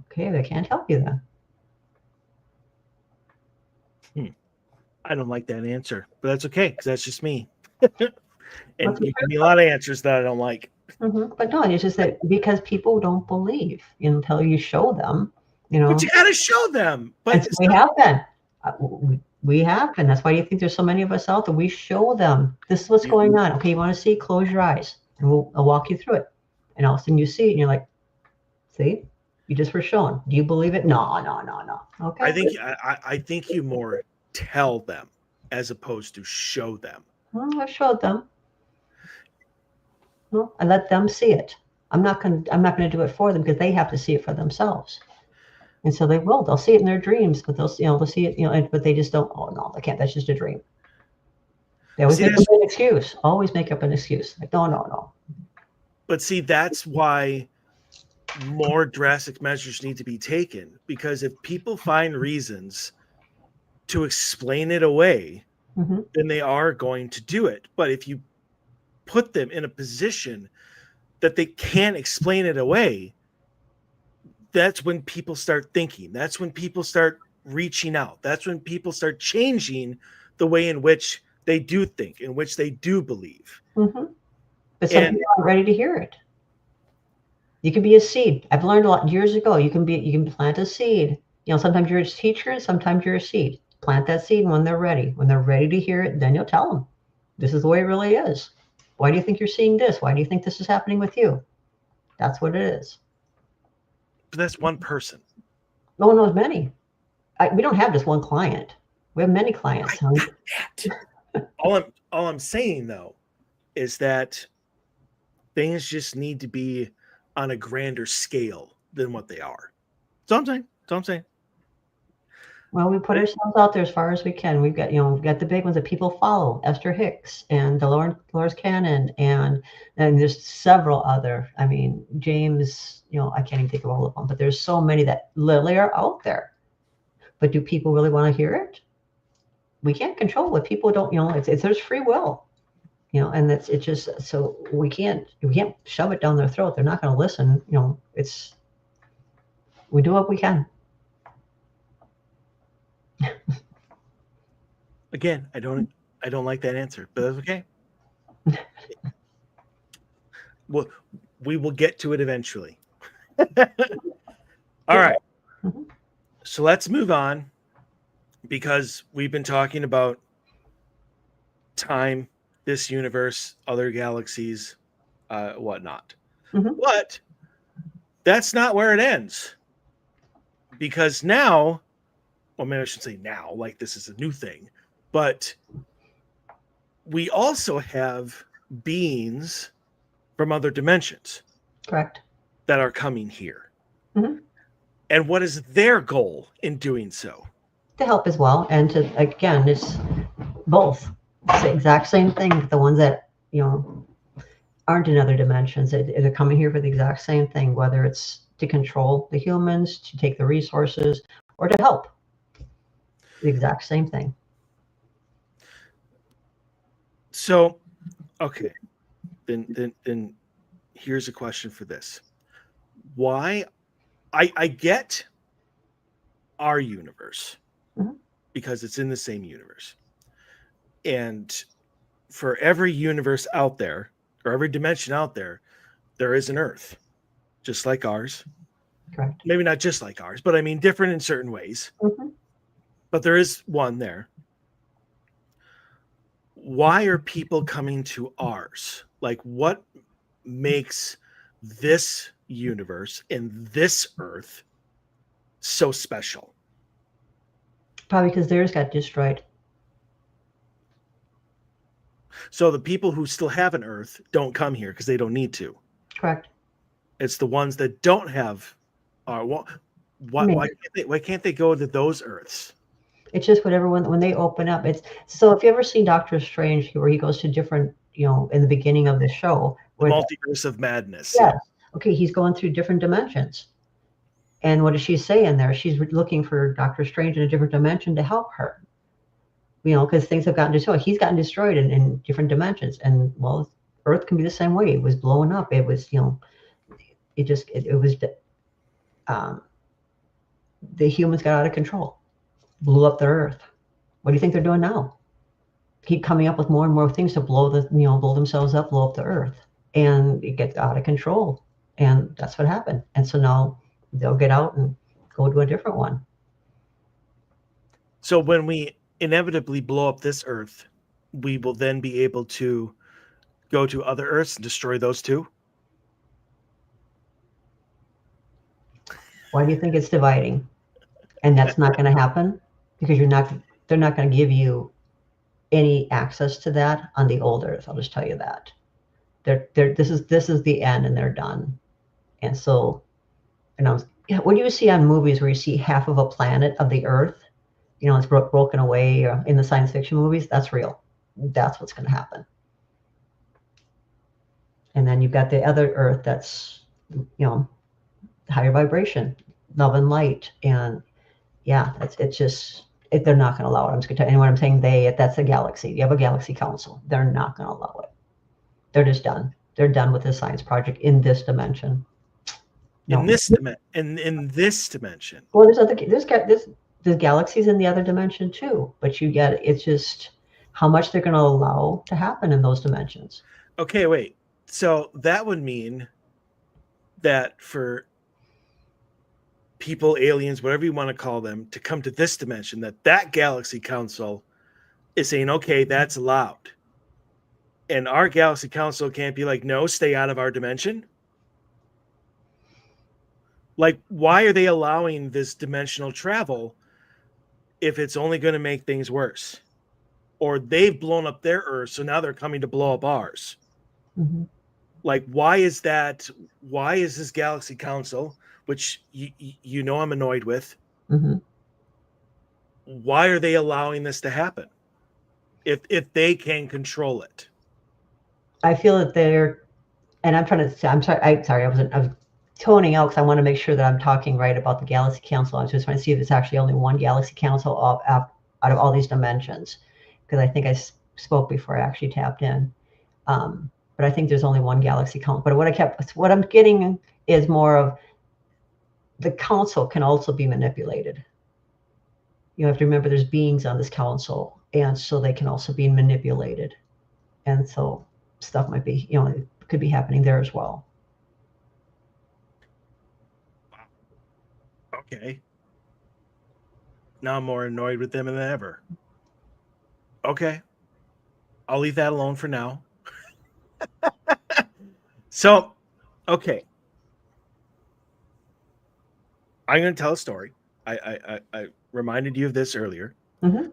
Okay, they can't help you then. I don't like that answer, but that's okay because that's just me. And you give me a lot of answers that I don't like. Mm-hmm. But no, it's just that because people don't believe until you show them, But you got to show them. But we have been. We have been. That's why you think there's so many of us out there. We show them this is what's going on. Okay, you want to see? Close your eyes, and I'll walk you through it. And all of a sudden you see it, and you're like, "See, you just were shown. Do you believe it? No. Okay. I think you more tell them as opposed to show them. Well, I showed them. Well, I let them see it. I'm not gonna do it for them because they have to see it for themselves. And so they will. They'll see it in their dreams, but they'll see it. But they just don't. Oh no, they can't. That's just a dream. They always make up an excuse. Always make up an excuse. Like no. But see, that's why more drastic measures need to be taken, because if people find reasons to explain it away, mm-hmm. then they are going to do it. But if you put them in a position that they can't explain it away, that's when people start thinking. That's when people start reaching out. That's when people start changing the way in which they do think, in which they do believe. Mm-hmm. But some people aren't ready to hear it. You can be a seed. I've learned a lot years ago. You can plant a seed. Sometimes you're a teacher, sometimes you're a seed. Plant that seed when they're ready. When they're ready to hear it, then you'll tell them, this is the way it really is. Why do you think you're seeing this? Why do you think this is happening with you? That's what it is. But that's one person. No one knows many. We don't have just one client. We have many clients. All I'm saying though is that things just need to be on a grander scale than what they are. That's all I'm saying. Well, we put ourselves out there as far as we can. We've got the big ones that people follow: Esther Hicks and Dolores Cannon, and there's several other. I mean, James. I can't even think of all of them, but there's so many that literally are out there. But do people really want to hear it? We can't control what people don't. There's free will. And it's just so we can't shove it down their throat. They're not going to listen. We do what we can. Again, I don't like that answer, but that's okay. Well, we will get to it eventually. All right. Mm-hmm. So let's move on, because we've been talking about time, this universe, other galaxies, whatnot. Mhm. But that's not where it ends. Because now, well, maybe I should say now, like this is a new thing, but we also have beings from other dimensions Correct. that are coming here. Mhm. And what is their goal in doing so? To help as well, and to again, it's both. It's the exact same thing. The ones that aren't in other dimensions, they're coming here for the exact same thing, whether it's to control the humans, to take the resources, or to help. The exact same thing. So, okay, then here's a question for this. Why I get our universe Mhm. because it's in the same universe. And for every universe out there, or every dimension out there, there is an Earth, just like ours. Correct. Maybe not just like ours, but I mean different in certain ways. Mhm. But there is one there. Why are people coming to ours? Like, what makes this universe and this Earth so special? Probably because theirs got destroyed. So the people who still have an Earth don't come here because they don't need to. Correct. It's the ones that don't have. Why can't they go to those Earths? It's just whatever when they open up. It's so if you ever seen Doctor Strange, where he goes to different, in the beginning of the show, The where multiverse of madness. yes, okay, he's going through different dimensions. And what does she say in there? She's looking for Doctor Strange in a different dimension to help her. Because things have gotten destroyed. He's gotten destroyed in different dimensions. And well, Earth can be the same way. It was blowing up. It was, it was, um, the humans got out of control, blew up the Earth. What do you think they're doing now? Keep coming up with more and more things to blow themselves up, blow up the Earth. And it gets out of control. And that's what happened. And so now they'll get out and go to a different one. So when we inevitably blow up this Earth, we will then be able to go to other Earths and destroy those too. Why do you think it's dividing? And that's not going to happen because they're not going to give you any access to that on the old Earth. I'll just tell you that. This is the end, and they're done. And so, what do you see on movies where you see half of a planet of the Earth? It's broken away in the science fiction movies. That's real. That's what's going to happen. And then you've got the other Earth that's, higher vibration, love and light. And yeah, it's just, they're not going to allow it. I'm just going to tell you, and when I'm saying that's a galaxy. You have a galaxy council. They're not going to allow it. They're just done. They're done with this science project in this dimension. No. In this dimension. Well, there's galaxies in the other dimension too, but it's just how much they're going to allow to happen in those dimensions. Okay, wait. So that would mean that for people, aliens, whatever you want to call them, to come to this dimension, that galaxy council is saying, okay, that's allowed. And our galaxy council can't be like, no, stay out of our dimension. Like, why are they allowing this dimensional travel if it's only going to make things worse? Or they've blown up their Earth, so now they're coming to blow up ours. Mm-hmm. Like, why is that? Why is this galaxy council, which I'm annoyed with, Mm-hmm. why are they allowing this to happen if they can control it? I feel that and I'm trying to. I'm sorry. I was toning out because I want to make sure that I'm talking right about the Galaxy Council. I was just trying to see if it's actually only one Galaxy Council out of all these dimensions, because I think I spoke before I actually tapped in. But I think there's only one Galaxy Council. But what I'm getting is more of the council can also be manipulated. You have to remember there's beings on this council, and so they can also be manipulated, and so stuff might be, it could be happening there as well. Okay. Now I'm more annoyed with them than ever. Okay. I'll leave that alone for now. So Okay. I'm going to tell a story. I reminded you of this earlier Mm-hmm.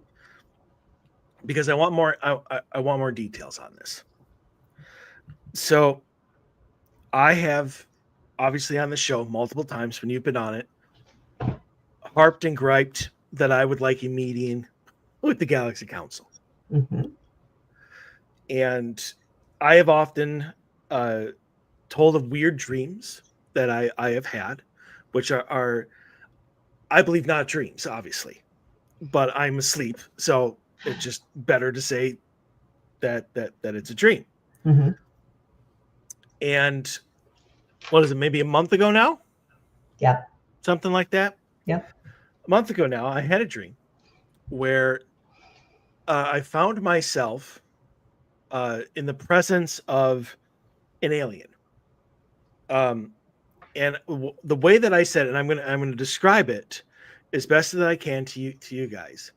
because I want more. I want more details on this. So I have obviously on the show multiple times when you've been on it, harped and griped that I would like a meeting with the Galaxy Council, Mm-hmm. and I have often uh, told of weird dreams that I have had, which are I believe not dreams, obviously, but I'm asleep, so it's just better to say that it's a dream. Mm-hmm. And what is it? Maybe a month ago now, Yep. something like that. Yep. A month ago now, I had a dream where I found myself in the presence of an alien. Um, and the way that I said it, and I'm gonna describe it as best that I can to you guys.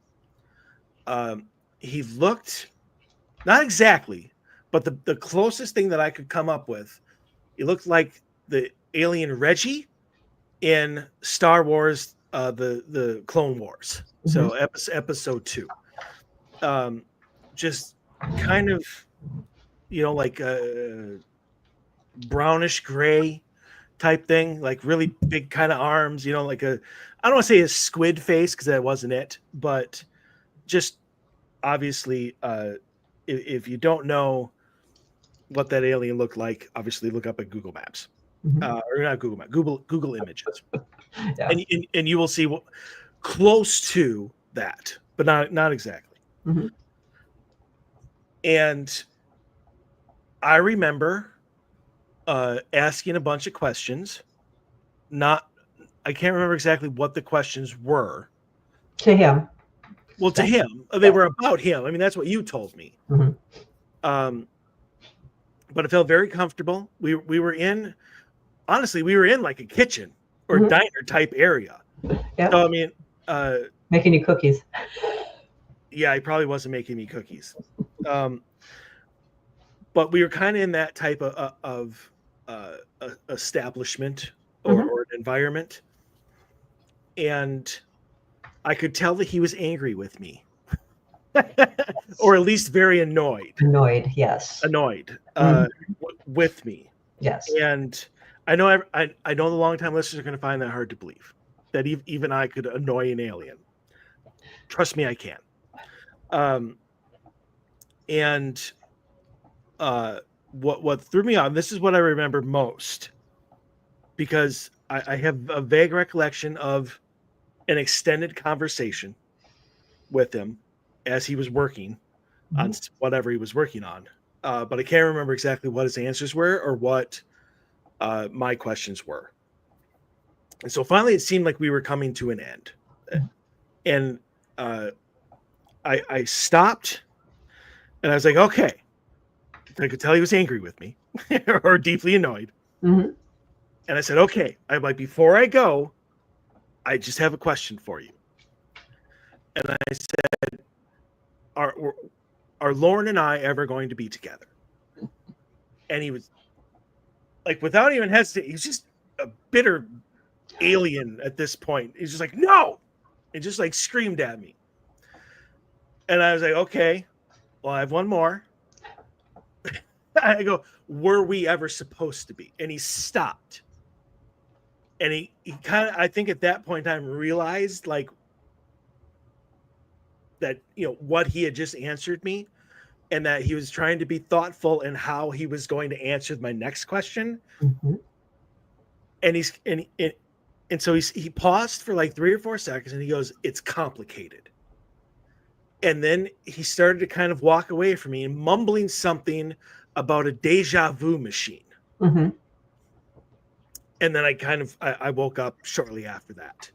Um, he looked not exactly, but the closest thing that I could come up with, he looked like the alien Reggie in Star Wars, the Clone Wars. Mm-hmm. So episode 2, um, just kind of like a brownish gray type thing, like really big kind of arms. Like I don't want to say a squid face because that wasn't it, but just obviously, if you don't know what that alien looked like, obviously look up at Google Maps, Mm-hmm. or not Google Maps, Google Images, Yeah. and you will see what close to that, but not exactly. Mm-hmm. And I remember asking a bunch of questions. Not, I can't remember exactly what the questions were. To him. Well, to Yeah. him, they Yeah. were about him. I mean, that's what you told me. Mm-hmm. Um, but it felt very comfortable. We were in, honestly, we were in like a kitchen or Mm-hmm. diner type area. Yeah. So I mean, uh, Making you cookies. yeah, he probably wasn't making me cookies. But we were kind of in that type of establishment Mm-hmm. or an environment, and I could tell that he was angry with me, or at least very annoyed. Annoyed. Yes. Annoyed Mm-hmm. with me. Yes. And I know I know the long-time listeners are going to find that hard to believe, that even I could annoy an alien. Trust me, I can. Um, and what threw me on, this is what I remember most, because I have a vague recollection of an extended conversation with him as he was working on whatever he was working on. But I can't remember exactly what his answers were or what my questions were. And so finally, it seemed like we were coming to an end. And I stopped and I was like, okay. I could tell he was angry with me or deeply annoyed. Mm-hmm. And I said, okay, I'm like, before I go, I just have a question for you. And I said, are Lauren and I ever going to be together? And he was like, without even hesitating, he's just a bitter alien at this point. He's just like, no, and just like screamed at me. And I was like, okay, well, I have one more. I go, were we ever supposed to be? And he stopped. And he kind of, I think at that point in time, realized like that, what he had just answered me, and that he was trying to be thoughtful in how he was going to answer my next question. Mm-hmm. And so he paused for like 3 or 4 seconds and he goes, it's complicated. And then he started to kind of walk away from me and mumbling something about a deja vu machine. Mm-hmm. And then I woke up shortly after that.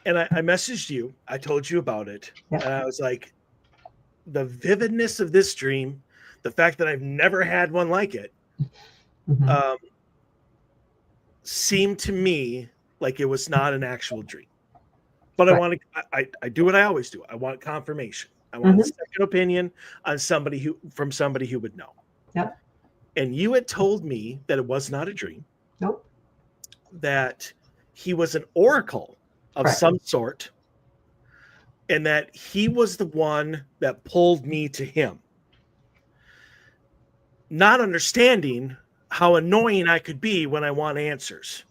And I messaged you. I told you about it. Yep. And I was like, the vividness of this dream, the fact that I've never had one like it, Mm-hmm. seemed to me like it was not an actual dream. But Right. I do what I always do. I want confirmation. I want Mm-hmm. a second opinion on somebody who would know. Yep. and you had told me that it was not a dream, Nope. that he was an oracle of Correct. some sort, and that he was the one that pulled me to him. Not understanding how annoying I could be when I want answers.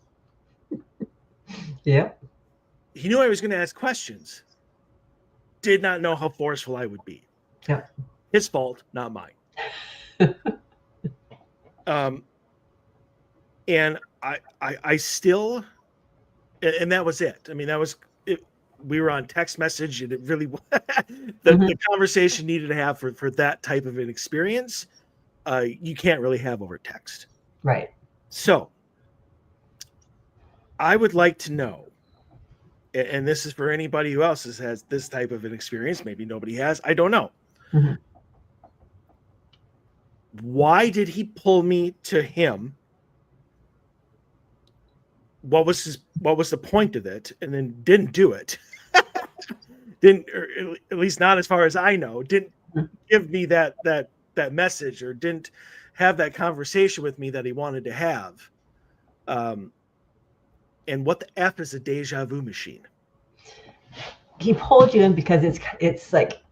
Yep. He knew I was going to ask questions. Did not know how forceful I would be. Yep. His fault, not mine. And I still, and that was it. I mean, that was it. We were on text message, and it really the conversation needed to have for that type of an experience. You can't really have over text. Right. So I would like to know, and this is for anybody who else has this type of an experience. Maybe nobody has. I don't know. Mm-hmm. Why did he pull me to him? What was the point of it? And then didn't do it. Didn't, or at least not as far as I know, didn't give me that message, or didn't have that conversation with me that he wanted to have. And what the F is a deja vu machine? He pulled you in because it's like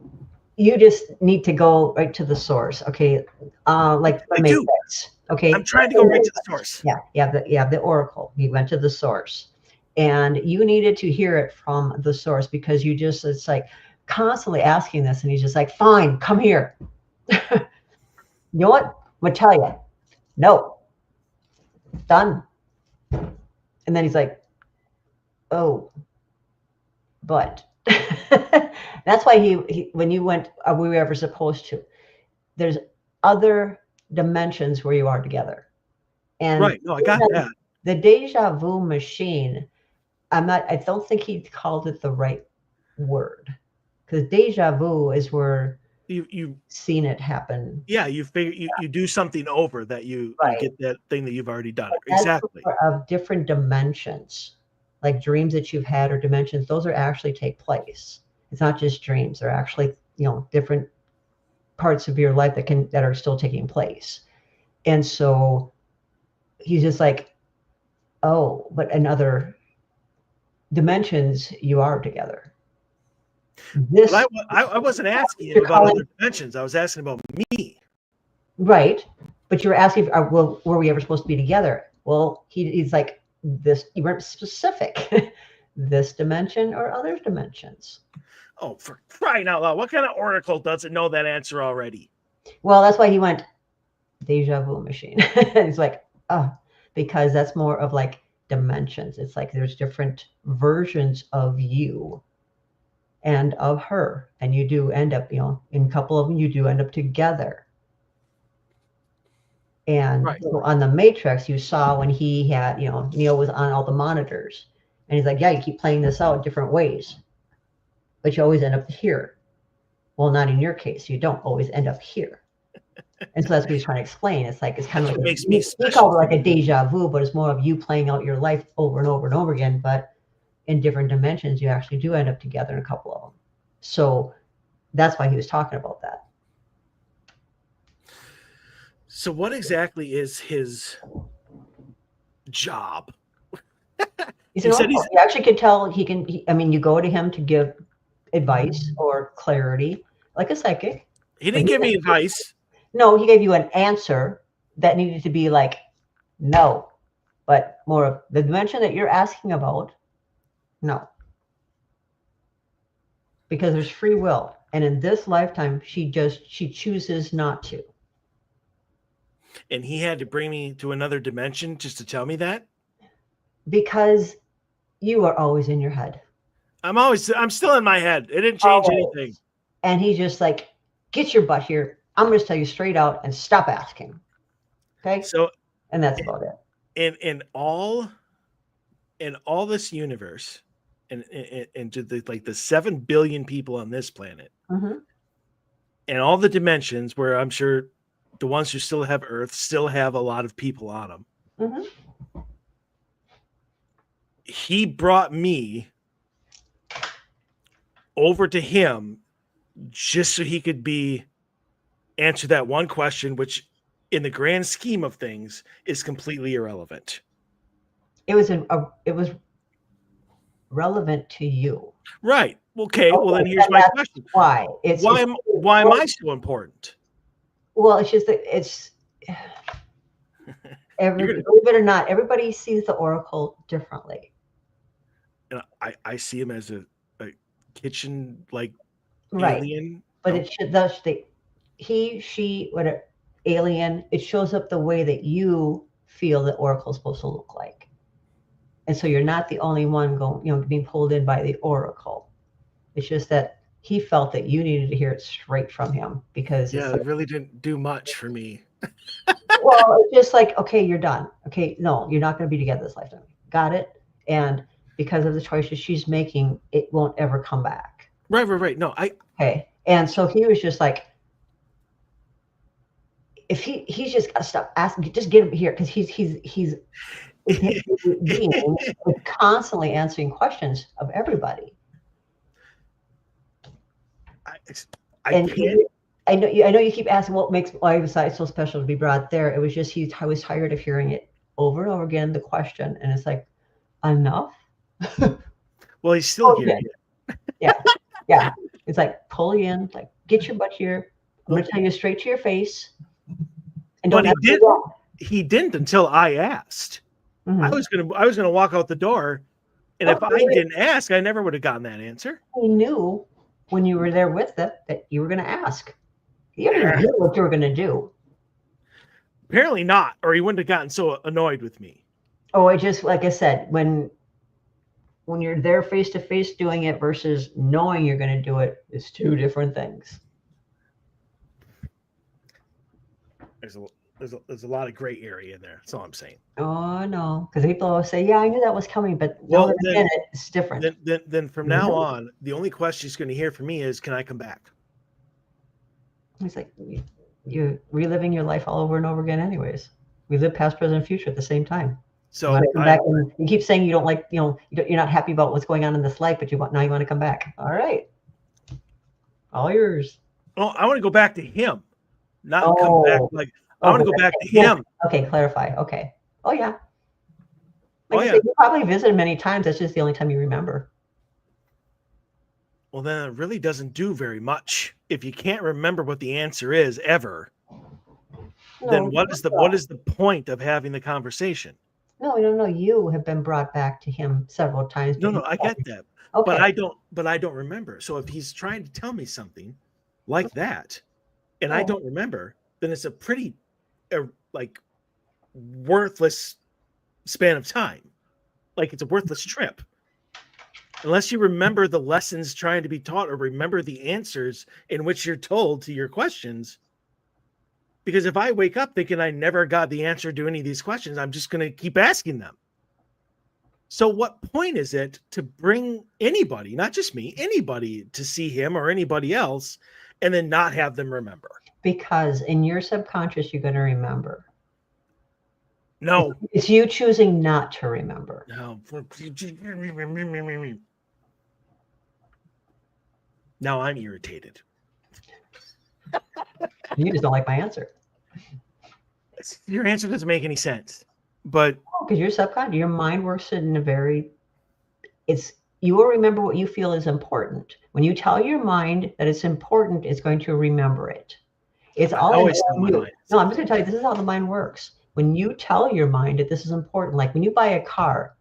you just need to go right to the source. Okay. Like the Matrix. Okay. I'm trying to go right to the source. Yeah. The oracle. He went to the source, and you needed to hear it from the source, because it's like constantly asking this, and he's just like, fine, come here. You know what? I'm gonna tell you. No. Done. And then he's like, oh, but that's why he when you went, are we ever supposed to? There's other dimensions where you are together. And right. No, I got that. The deja vu machine, I don't think he called it the right word, because deja vu is where you've seen it happen. Yeah, you do something over that you get that thing that you've already done. But exactly. Of different dimensions, like dreams that you've had or dimensions, those are actually take place. It's not just dreams. They're actually, different parts of your life that are still taking place. And so he's just like, oh, but in other dimensions, you are together. I wasn't asking him about other dimensions. I was asking about me. Right. But you were asking, well, were we ever supposed to be together? Well, he's like, this, you weren't specific. This dimension or other dimensions. Oh, for crying out loud. What kind of oracle doesn't know that answer already? Well, that's why he went deja vu machine. He's like, because that's more of like dimensions. It's like there's different versions of you and of her. And you do end up, in a couple of them, you do end up together. And on the Matrix, you saw when he had, Neil was on all the monitors. And he's like, yeah, you keep playing this out different ways, but you always end up here. Well, not in your case. You don't always end up here. And so that's what he's trying to explain. It's like, it's kind of like, makes me he called it like a deja vu, but it's more of you playing out your life over and over and over again. But in different dimensions, you actually do end up together in a couple of them. So that's why he was talking about that. So what exactly is his job? You actually could tell you go to him to give advice or clarity, like a psychic. He didn't give me advice. No, he gave you an answer that needed to be like, no, but more of the dimension that you're asking about. No. Because there's free will. And in this lifetime, she chooses not to. And he had to bring me to another dimension just to tell me that? Because you are always in your head. I'm still in my head. It didn't change anything. And he's just like, get your butt here. I'm going to tell you straight out and stop asking. Okay? And that's about it. In all this universe, and to the 7 billion people on this planet, and all the dimensions where I'm sure the ones who still have Earth still have a lot of people on them. He brought me over to him just so he could answer that one question, which in the grand scheme of things, is completely irrelevant. It was relevant to you. Right. Okay. Well, then here's and my that's question. why. Why am I so important? Well, it's just that believe it or not, everybody sees the oracle differently. And I see him as a kitchen like Right. alien. But it should thus he, she, whatever alien, it shows up the way that you feel the oracle is supposed to look like. And so you're not the only one going, being pulled in by the oracle. It's just that he felt that you needed to hear it straight from him because it really didn't do much for me. Well, it's just like, okay, you're done. Okay, no, you're not going to be together this lifetime. Got it? And because of the choices she's making, it won't ever come back. Right. No, okay. And so he was just like, if he's just got to stop asking, just get him here because he's being constantly answering questions of everybody. I can't. I know you keep asking why was I so special to be brought there. It was just I was tired of hearing it over and over again, the question, and it's like, enough. Well, he's still here. Yeah. It's like, pull you in, like, get your butt here. I'm going to tell you straight to your face. And but he didn't until I asked. Mm-hmm. I was gonna walk out the door, and if I didn't ask, I never would have gotten that answer. He knew when you were there with it that you were going to ask. You didn't know what you were going to do. Apparently not, or he wouldn't have gotten so annoyed with me. Oh, it just, like I said, when you're there face to face doing it versus knowing you're going to do it is two different things. There's a lot of gray area in there. That's all I'm saying. Oh no, because people always say, "Yeah, I knew that was coming," but it's different. Then from now on, the only question he's going to hear from me is, "Can I come back?" He's like, "You're reliving your life all over and over again, anyways. We live past, present, come at the same time." So you come back and you keep saying you don't like, you're not happy about what's going on in this life, but you want to come back. All right, all yours. Oh, I want to go back to him, not come back like. I want to go back to him. Okay, clarify. Okay. Oh yeah. You probably visited many times. That's just the only time you remember. Well, then it really doesn't do very much if you can't remember what the answer is ever. Then what is the point of having the conversation? No. You have been brought back to him several times. No, I get that. Okay. But I don't remember. So if he's trying to tell me something like that, and I don't remember, then it's a pretty worthless span of time. Like, it's a worthless trip. Unless you remember the lessons trying to be taught or remember the answers in which you're told to your questions. Because if I wake up thinking I never got the answer to any of these questions, I'm just going to keep asking them. So what point is it to bring anybody, not just me, anybody to see him or anybody else, and then not have them remember? Because in your subconscious, you're going to remember. No. It's you choosing not to remember. No. Now I'm irritated. You just don't like my answer. Your answer doesn't make any sense. But because your subconscious, your mind works in you will remember what you feel is important. When you tell your mind that it's important, it's going to remember it. It's all always you. No, I'm just going to tell you, this is how the mind works. When you tell your mind that this is important, like when you buy a car,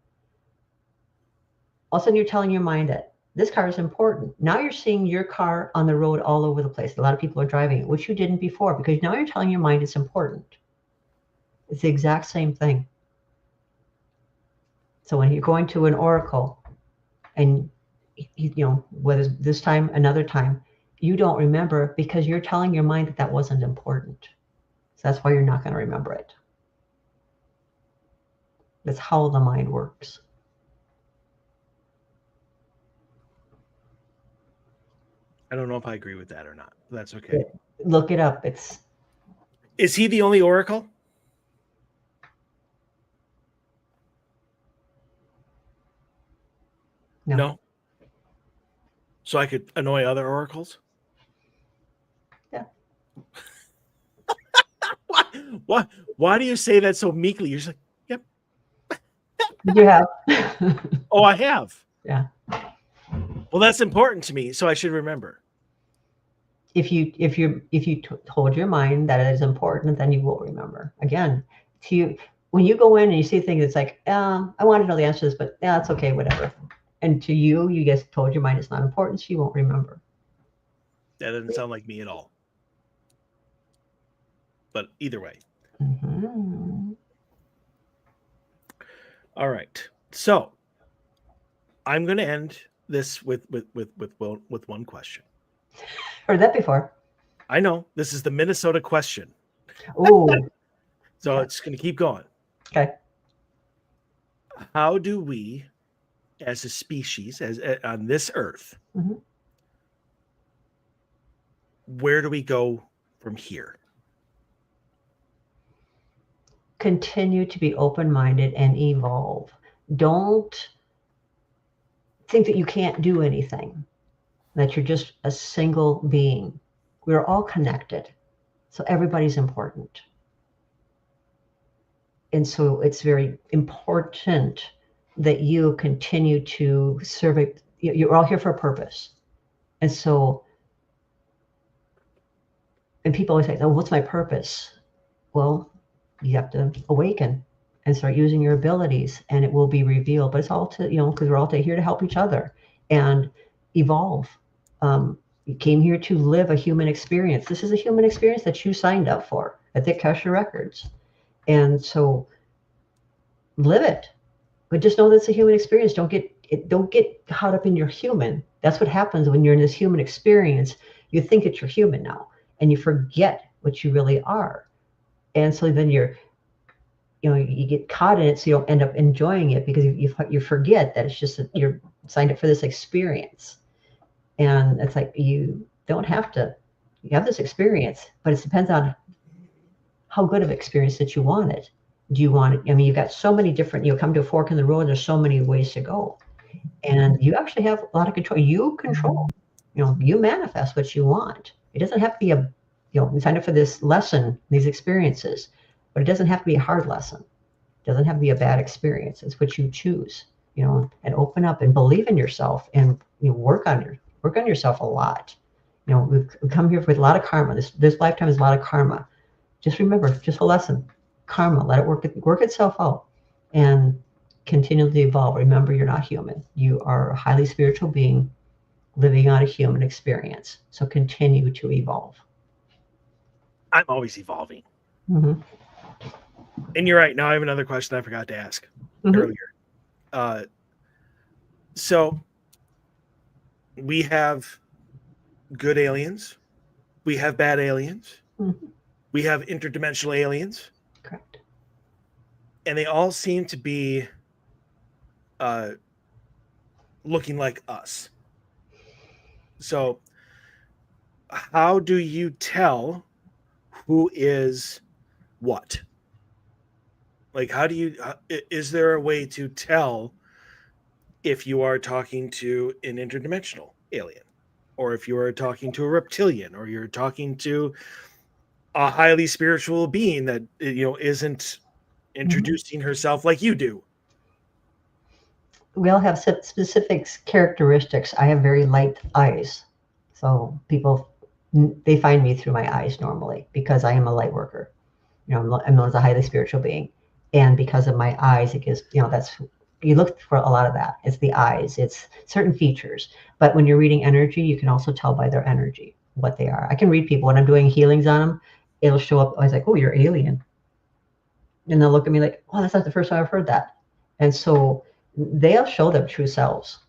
all of a sudden you're telling your mind that this car is important. Now you're seeing your car on the road all over the place. A lot of people are driving it, which you didn't before, because now you're telling your mind it's important. It's the exact same thing. So when you're going to an oracle, and whether it's this time, another time, you don't remember because you're telling your mind that wasn't important. So that's why you're not going to remember it. That's how the mind works. I don't know if I agree with that or not. That's okay. Look it up. Is he the only oracle? No. So I could annoy other oracles? Yeah. Why do you say that so meekly? You're just like, yep. You have. Oh, I have. Yeah. Well, that's important to me, so I should remember. If you told your mind that it is important, then you will remember. Again, when you go in and you see things, it's like, I want to know the answers, but yeah, it's okay, whatever. And to you just told your mind it's not important, so you won't remember. That doesn't sound like me at all. But either way. Mm-hmm. All right. So I'm going to end this with one question. Heard that before. I know this is the Minnesota question. Ooh. So it's going to keep going. Okay. How do we, as a species, as on this earth, Mm-hmm. where do we go from here? Continue to be open-minded and evolve. Don't think that you can't do anything, that you're just a single being. We're all connected, so everybody's important. And so it's very important that you continue to serve it. You're all here for a purpose. And so, and people always say, oh, what's my purpose? Well, you have to awaken and start using your abilities, and it will be revealed. But it's all to, because we're all here to help each other and evolve. You came here to live a human experience. This is a human experience that you signed up for at the Akasha Records. And so live it. But just know that it's a human experience. Don't get caught up in your human. That's what happens when you're in this human experience. You think that you're human now, and you forget what you really are. And so then you get caught in it, so you don't end up enjoying it because you forget that it's just you're signed up for this experience. And it's like you don't have to. You have this experience, but it depends on how good of experience that you want it. Do you want it? I mean, you've got so many different, come to a fork in the road, there's so many ways to go. And you actually have a lot of control. You control, you manifest what you want. It doesn't have to be we signed up for this lesson, these experiences, but it doesn't have to be a hard lesson. It doesn't have to be a bad experience. It's what you choose, and open up and believe in yourself and work on yourself a lot. We've come here with a lot of karma. This lifetime is a lot of karma. Just remember, just a lesson. Karma, let it work itself out and continually evolve. Remember, you're not human. You are a highly spiritual being living on a human experience. So continue to evolve. I'm always evolving. Mm-hmm. And you're right. Now I have another question I forgot to ask earlier. So we have good aliens. We have bad aliens. Mm-hmm. We have interdimensional aliens. Correct. And they all seem to be looking like us. So how do you tell who is what? Like, is there a way to tell if you are talking to an interdimensional alien, or if you are talking to a reptilian, or you're talking to a highly spiritual being that isn't introducing herself like you do? We all have specific characteristics. I have very light eyes, so people they find me through my eyes normally because I am a light worker. I'm known as a highly spiritual being, and because of my eyes, it gives that's you look for a lot of that. It's the eyes. It's certain features. But when you're reading energy, you can also tell by their energy what they are. I can read people when I'm doing healings on them. It'll show up. I was like, oh, you're alien. And they'll look at me like, oh, that's not the first time I've heard that. And so they'll show their true selves.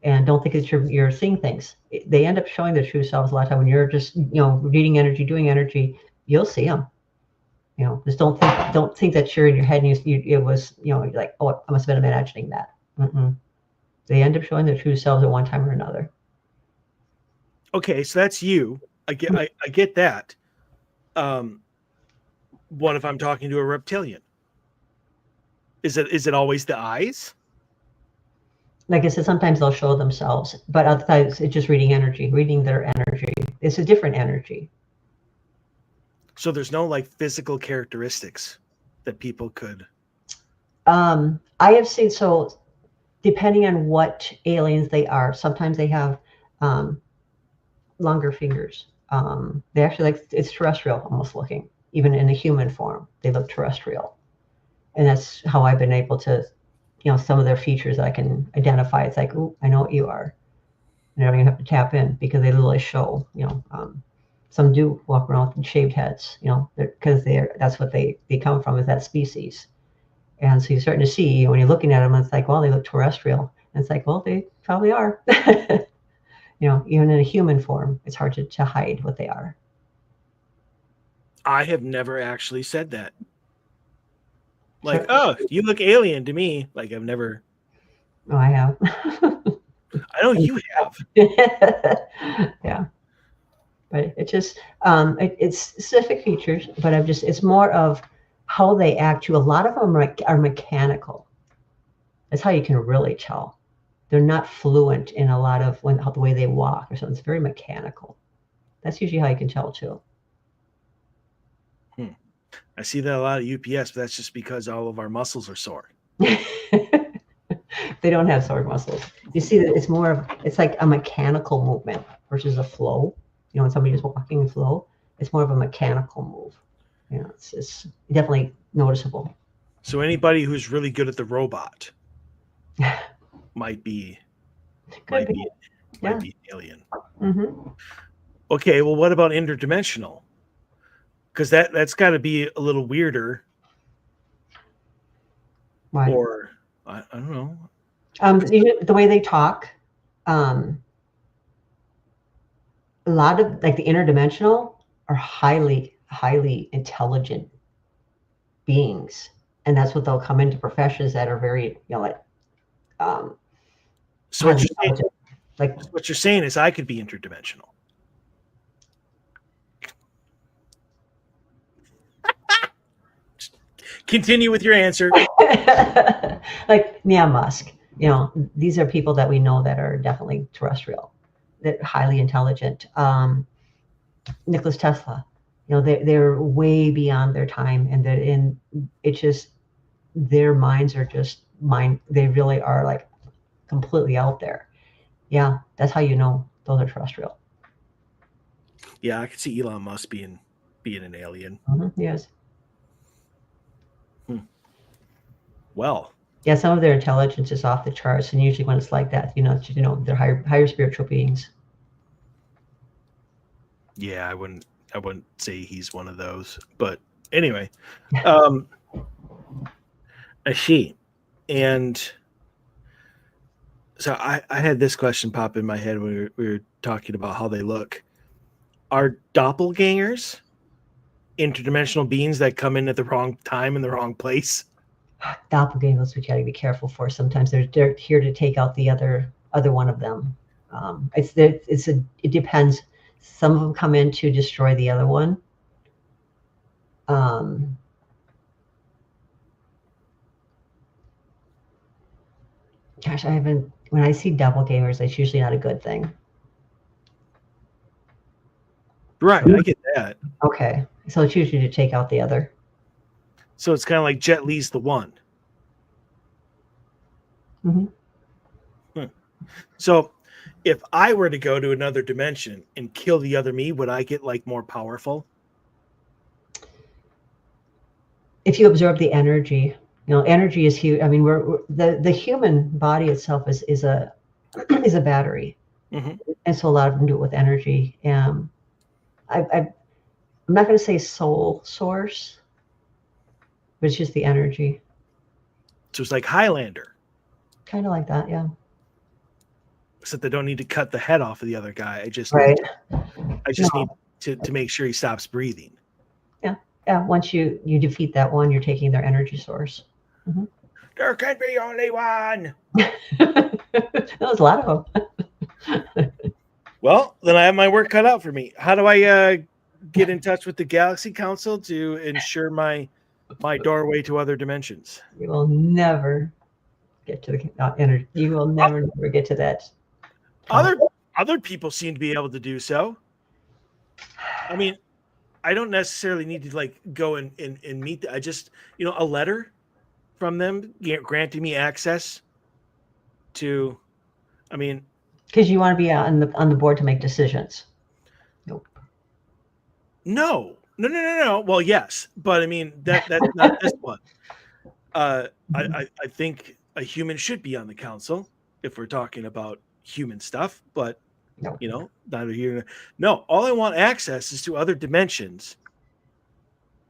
And don't think that you're seeing things. They end up showing their true selves a lot of time. When you're just, reading energy, doing energy, you'll see them. Just don't think that you're in your head and it was, you're like, oh, I must have been imagining that. Mm-mm. They end up showing their true selves at one time or another. Okay, so that's you. I get that. What if I'm talking to a reptilian? Is it always the eyes? Like I said, sometimes they'll show themselves, but other times it's just reading their energy. It's a different energy. So there's no like physical characteristics that people could. I have seen, so depending on what aliens they are, sometimes they have longer fingers. They actually like, it's terrestrial almost looking, even in a human form. They look terrestrial. And that's how I've been able to, some of their features I can identify. It's like, oh, I know what you are. And I don't even have to tap in because they literally show, some do walk around with shaved heads, because that's what they come from, is that species. And so you're starting to see when you're looking at them, it's like, well, they look terrestrial. And it's like, well, they probably are. Even in a human form, it's hard to hide what they are. I have never actually said that. Like, Sure. oh, you look alien to me. Like, I've never. Oh, I have. I know you have. Yeah. But it's just, it's specific features, but it's more of how they act too. A lot of them are mechanical. That's how you can really tell. They're not fluent in a lot of the way they walk or something. It's very mechanical. That's usually how you can tell too. I see that a lot at UPS, but that's just because all of our muscles are sore. They don't have sore muscles. You see that it's like a mechanical movement versus a flow. When somebody's walking in flow, it's more of a mechanical move. It's definitely noticeable. So anybody who's really good at the robot might be an alien. Mm-hmm. Okay, well, what about interdimensional? Because that's got to be a little weirder. Why? Or I don't know. The way they talk, a lot of like the interdimensional are highly, highly intelligent beings, and that's what they'll come into professions that are very, So what you're saying is I could be interdimensional. Continue with your answer. Like Musk. These are people that we know that are definitely terrestrial, that are highly intelligent. Nicholas Tesla. They're way beyond their time, and it's just their minds are just they really are like completely out there. Yeah, that's how you know those are terrestrial. Yeah, I could see Elon Musk being an alien. Mm-hmm, yes. Well. Yeah, some of their intelligence is off the charts, and usually when it's like that, they're higher spiritual beings. Yeah, I wouldn't say he's one of those, but anyway, I see. And so I had this question pop in my head when we were talking about how they look. Are doppelgangers interdimensional beings that come in at the wrong time in the wrong place? Doppelgangers, we got to be careful for. Sometimes they're here to take out the other one of them. It depends. Some of them come in to destroy the other one. Gosh, when I see doppelgangers, it's usually not a good thing. Right, I get that. Okay, so it's usually to take out the other. So it's kind of like Jet Li's the one. Mm-hmm. So if I were to go to another dimension and kill the other me, would I get like more powerful? If you absorb the energy, energy is huge. I mean, the human body itself is a battery, mm-hmm. And so a lot of them do it with energy. I'm not going to say soul source, but it's just the energy. So it's like Highlander. Kind of like that, yeah. Except they don't need to cut the head off of the other guy. I just need to make sure he stops breathing. Yeah. Once you defeat that one, you're taking their energy source. Mm-hmm. There can be only one. There's a lot of them. Well, then I have my work cut out for me. How do I get in touch with the Galaxy Council to ensure my doorway to other dimensions? You will never get to the energy. You will never get to that. Other people seem to be able to do so. I mean, I don't necessarily need to like go and meet. I just, a letter from them granting me access to, I mean, because you want to be on the board to make decisions. Nope. no. Well, yes, but I mean that's not this one. I think a human should be on the council if we're talking about human stuff, but No. neither here. No, all I want access is to other dimensions,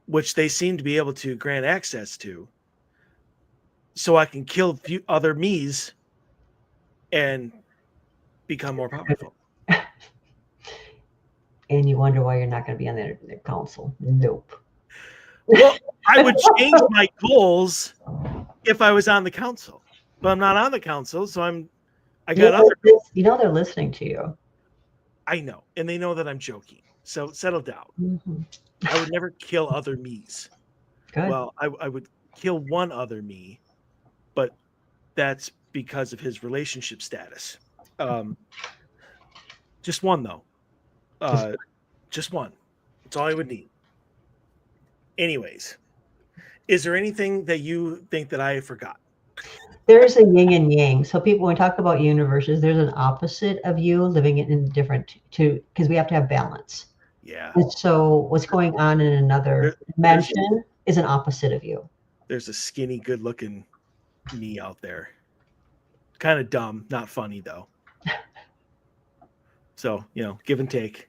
which they seem to be able to grant access to, so I can kill other me's and become more powerful. And you wonder why you're not going to be on the council. Nope. Well, I would change my goals if I was on the council, but I'm not on the council, so I got other. They're listening to you. I know, and they know that I'm joking. So settle down. Mm-hmm. I would never kill other me's. Good. Well, I would kill one other me, but that's because of his relationship status. Just one though. Just one. That's all I would need. Anyways, is there anything that you think that I forgot? There's a yin and yang. So when we talk about universes, there's an opposite of you living in different because we have to have balance. Yeah. And so what's going on in another dimension is an opposite of you. There's a skinny, good-looking me out there. Kind of dumb, not funny though. So, give and take.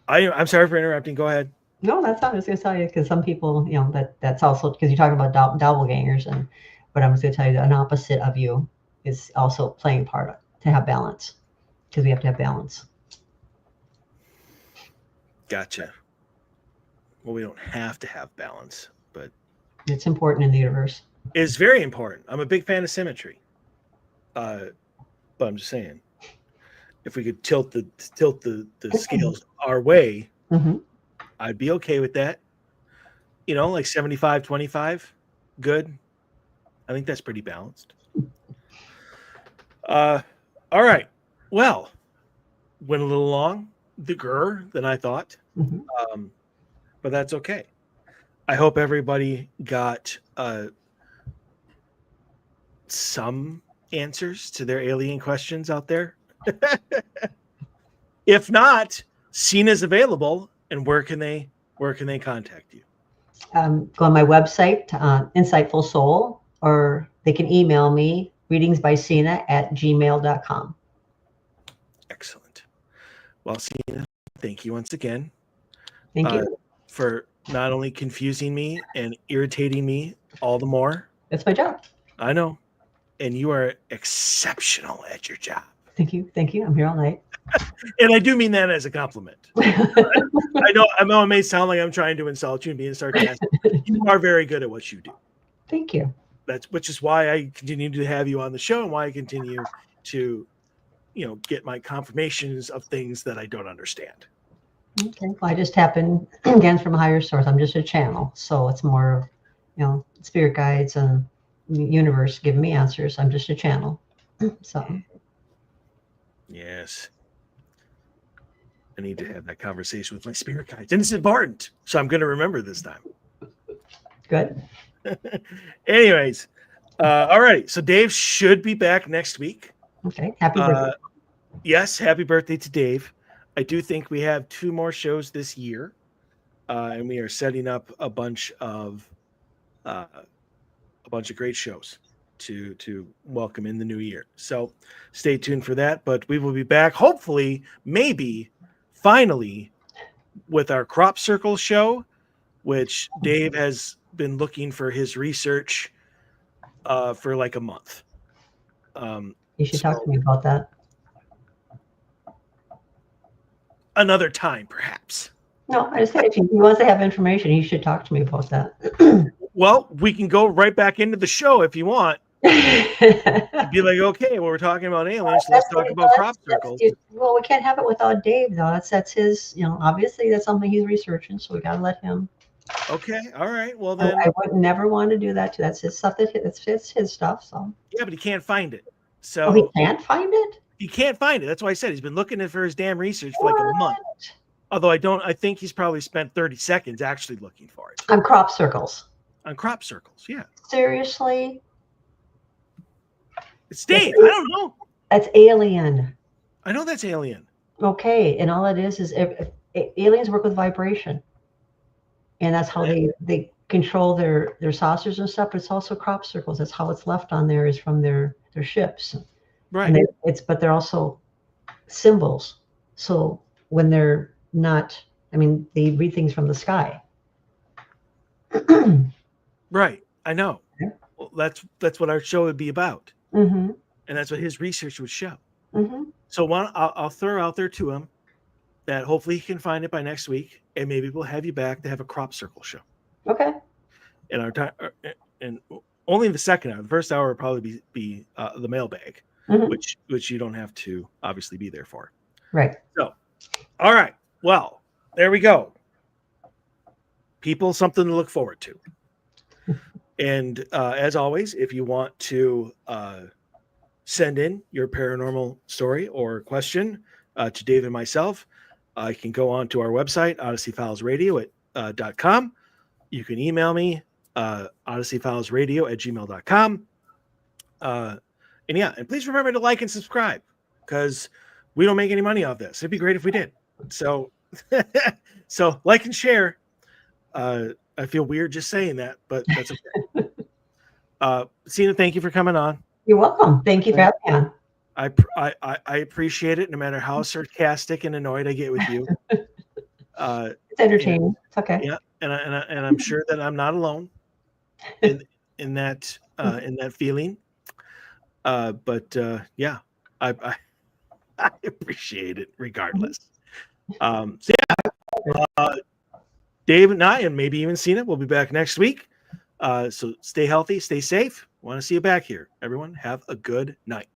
I'm sorry for interrupting. Go ahead. No, that's not. I was going to tell you because some people, that's also because you're talking about doppelgangers, but I was going to tell you that an opposite of you is also playing a part to have balance because we have to have balance. Gotcha. Well, we don't have to have balance, but it's important in the universe. It's very important. I'm a big fan of symmetry. But I'm just saying, if we could tilt the scales our way, mm-hmm. I'd be okay with that. Like 75-25, good. I think that's pretty balanced. All right. Well, went a little long, than I thought. Mm-hmm. But that's okay. I hope everybody got some answers to their alien questions out there. If not, Sena's available, and where can they contact you? Go on my website, Insightful Soul, or they can email me, readingsbysena@gmail.com. Excellent. Well, Sena, thank you once again. Thank you. For not only confusing me and irritating me all the more. That's my job. I know. And you are exceptional at your job. Thank you. I'm here all night. And I do mean that as a compliment. I know it may sound like I'm trying to insult you and being sarcastic. You are very good at what you do. Thank you. Which is why I continue to have you on the show and why I continue to, get my confirmations of things that I don't understand. Okay. Well, I just happen again from a higher source. I'm just a channel, so it's more, spirit guides and the universe giving me answers. I'm just a channel. So. Yes. I need to have that conversation with my spirit guides, and it's important. So I'm going to remember this time. Good. Anyways, all right. So Dave should be back next week. Okay. Happy birthday. Yes, happy birthday to Dave. I do think we have 2 more shows this year, and we are setting up a bunch of great shows to welcome in the new year. So stay tuned for that. But we will be back, hopefully, maybe, finally, with our Crop Circle show, which Dave has been looking for his research for like a month. You should talk to me about that. Another time, perhaps. No, I just said if he wants to have information, he should talk to me about that. Well, we can go right back into the show if you want. Be like, okay, well, we're talking about aliens. Let's talk about crop circles. Well, we can't have it without Dave, though. That's his, obviously that's something he's researching, so we got to let him. Okay, all right. Well, then. I would never want to do that, too. That's his stuff. It's his stuff, so. Yeah, but he can't find it. So he can't find it? He can't find it. That's why I said he's been looking for his damn research for like a month. Although I think he's probably spent 30 seconds actually looking for it On crop circles. on crop circles. Yeah. Seriously? It's Dave. I don't know. That's alien. I know that's alien. Okay, and all it is aliens work with vibration, and that's how they control their saucers and stuff. But it's also crop circles. That's how it's left on there is from their ships. Right. And but they're also symbols. So when they're not, I mean, they read things from the sky. Right. I know. Yeah. Well, that's what our show would be about, Mm-hmm. and that's what his research would show. Mm-hmm. So I'll throw out there to him that hopefully he can find it by next week, and maybe we'll have you back to have a crop circle show. Okay. In our time, and only the second hour. The first hour will probably be the mailbag, Mm-hmm. which you don't have to obviously be there for. Right. So, all right. Well, there we go. People, something to look forward to. And as always, if you want to send in your paranormal story or question to Dave and myself, you can go on to our website, odysseyfilesradio.com. You can email me, odysseyfilesradio@gmail.com. And please remember to like and subscribe, because we don't make any money off this. It'd be great if we did. So, so like and share. I feel weird just saying that, but that's okay. Sena, thank you for coming on. You're welcome. Thank you for having me on. I appreciate it, no matter how sarcastic and annoyed I get with you. It's entertaining. It's okay. Yeah, and I'm sure that I'm not alone in that feeling. But yeah, I appreciate it regardless. So yeah, Dave and I, and maybe even Sena, will be back next week. So stay healthy, stay safe. Want to see you back here. Everyone, have a good night.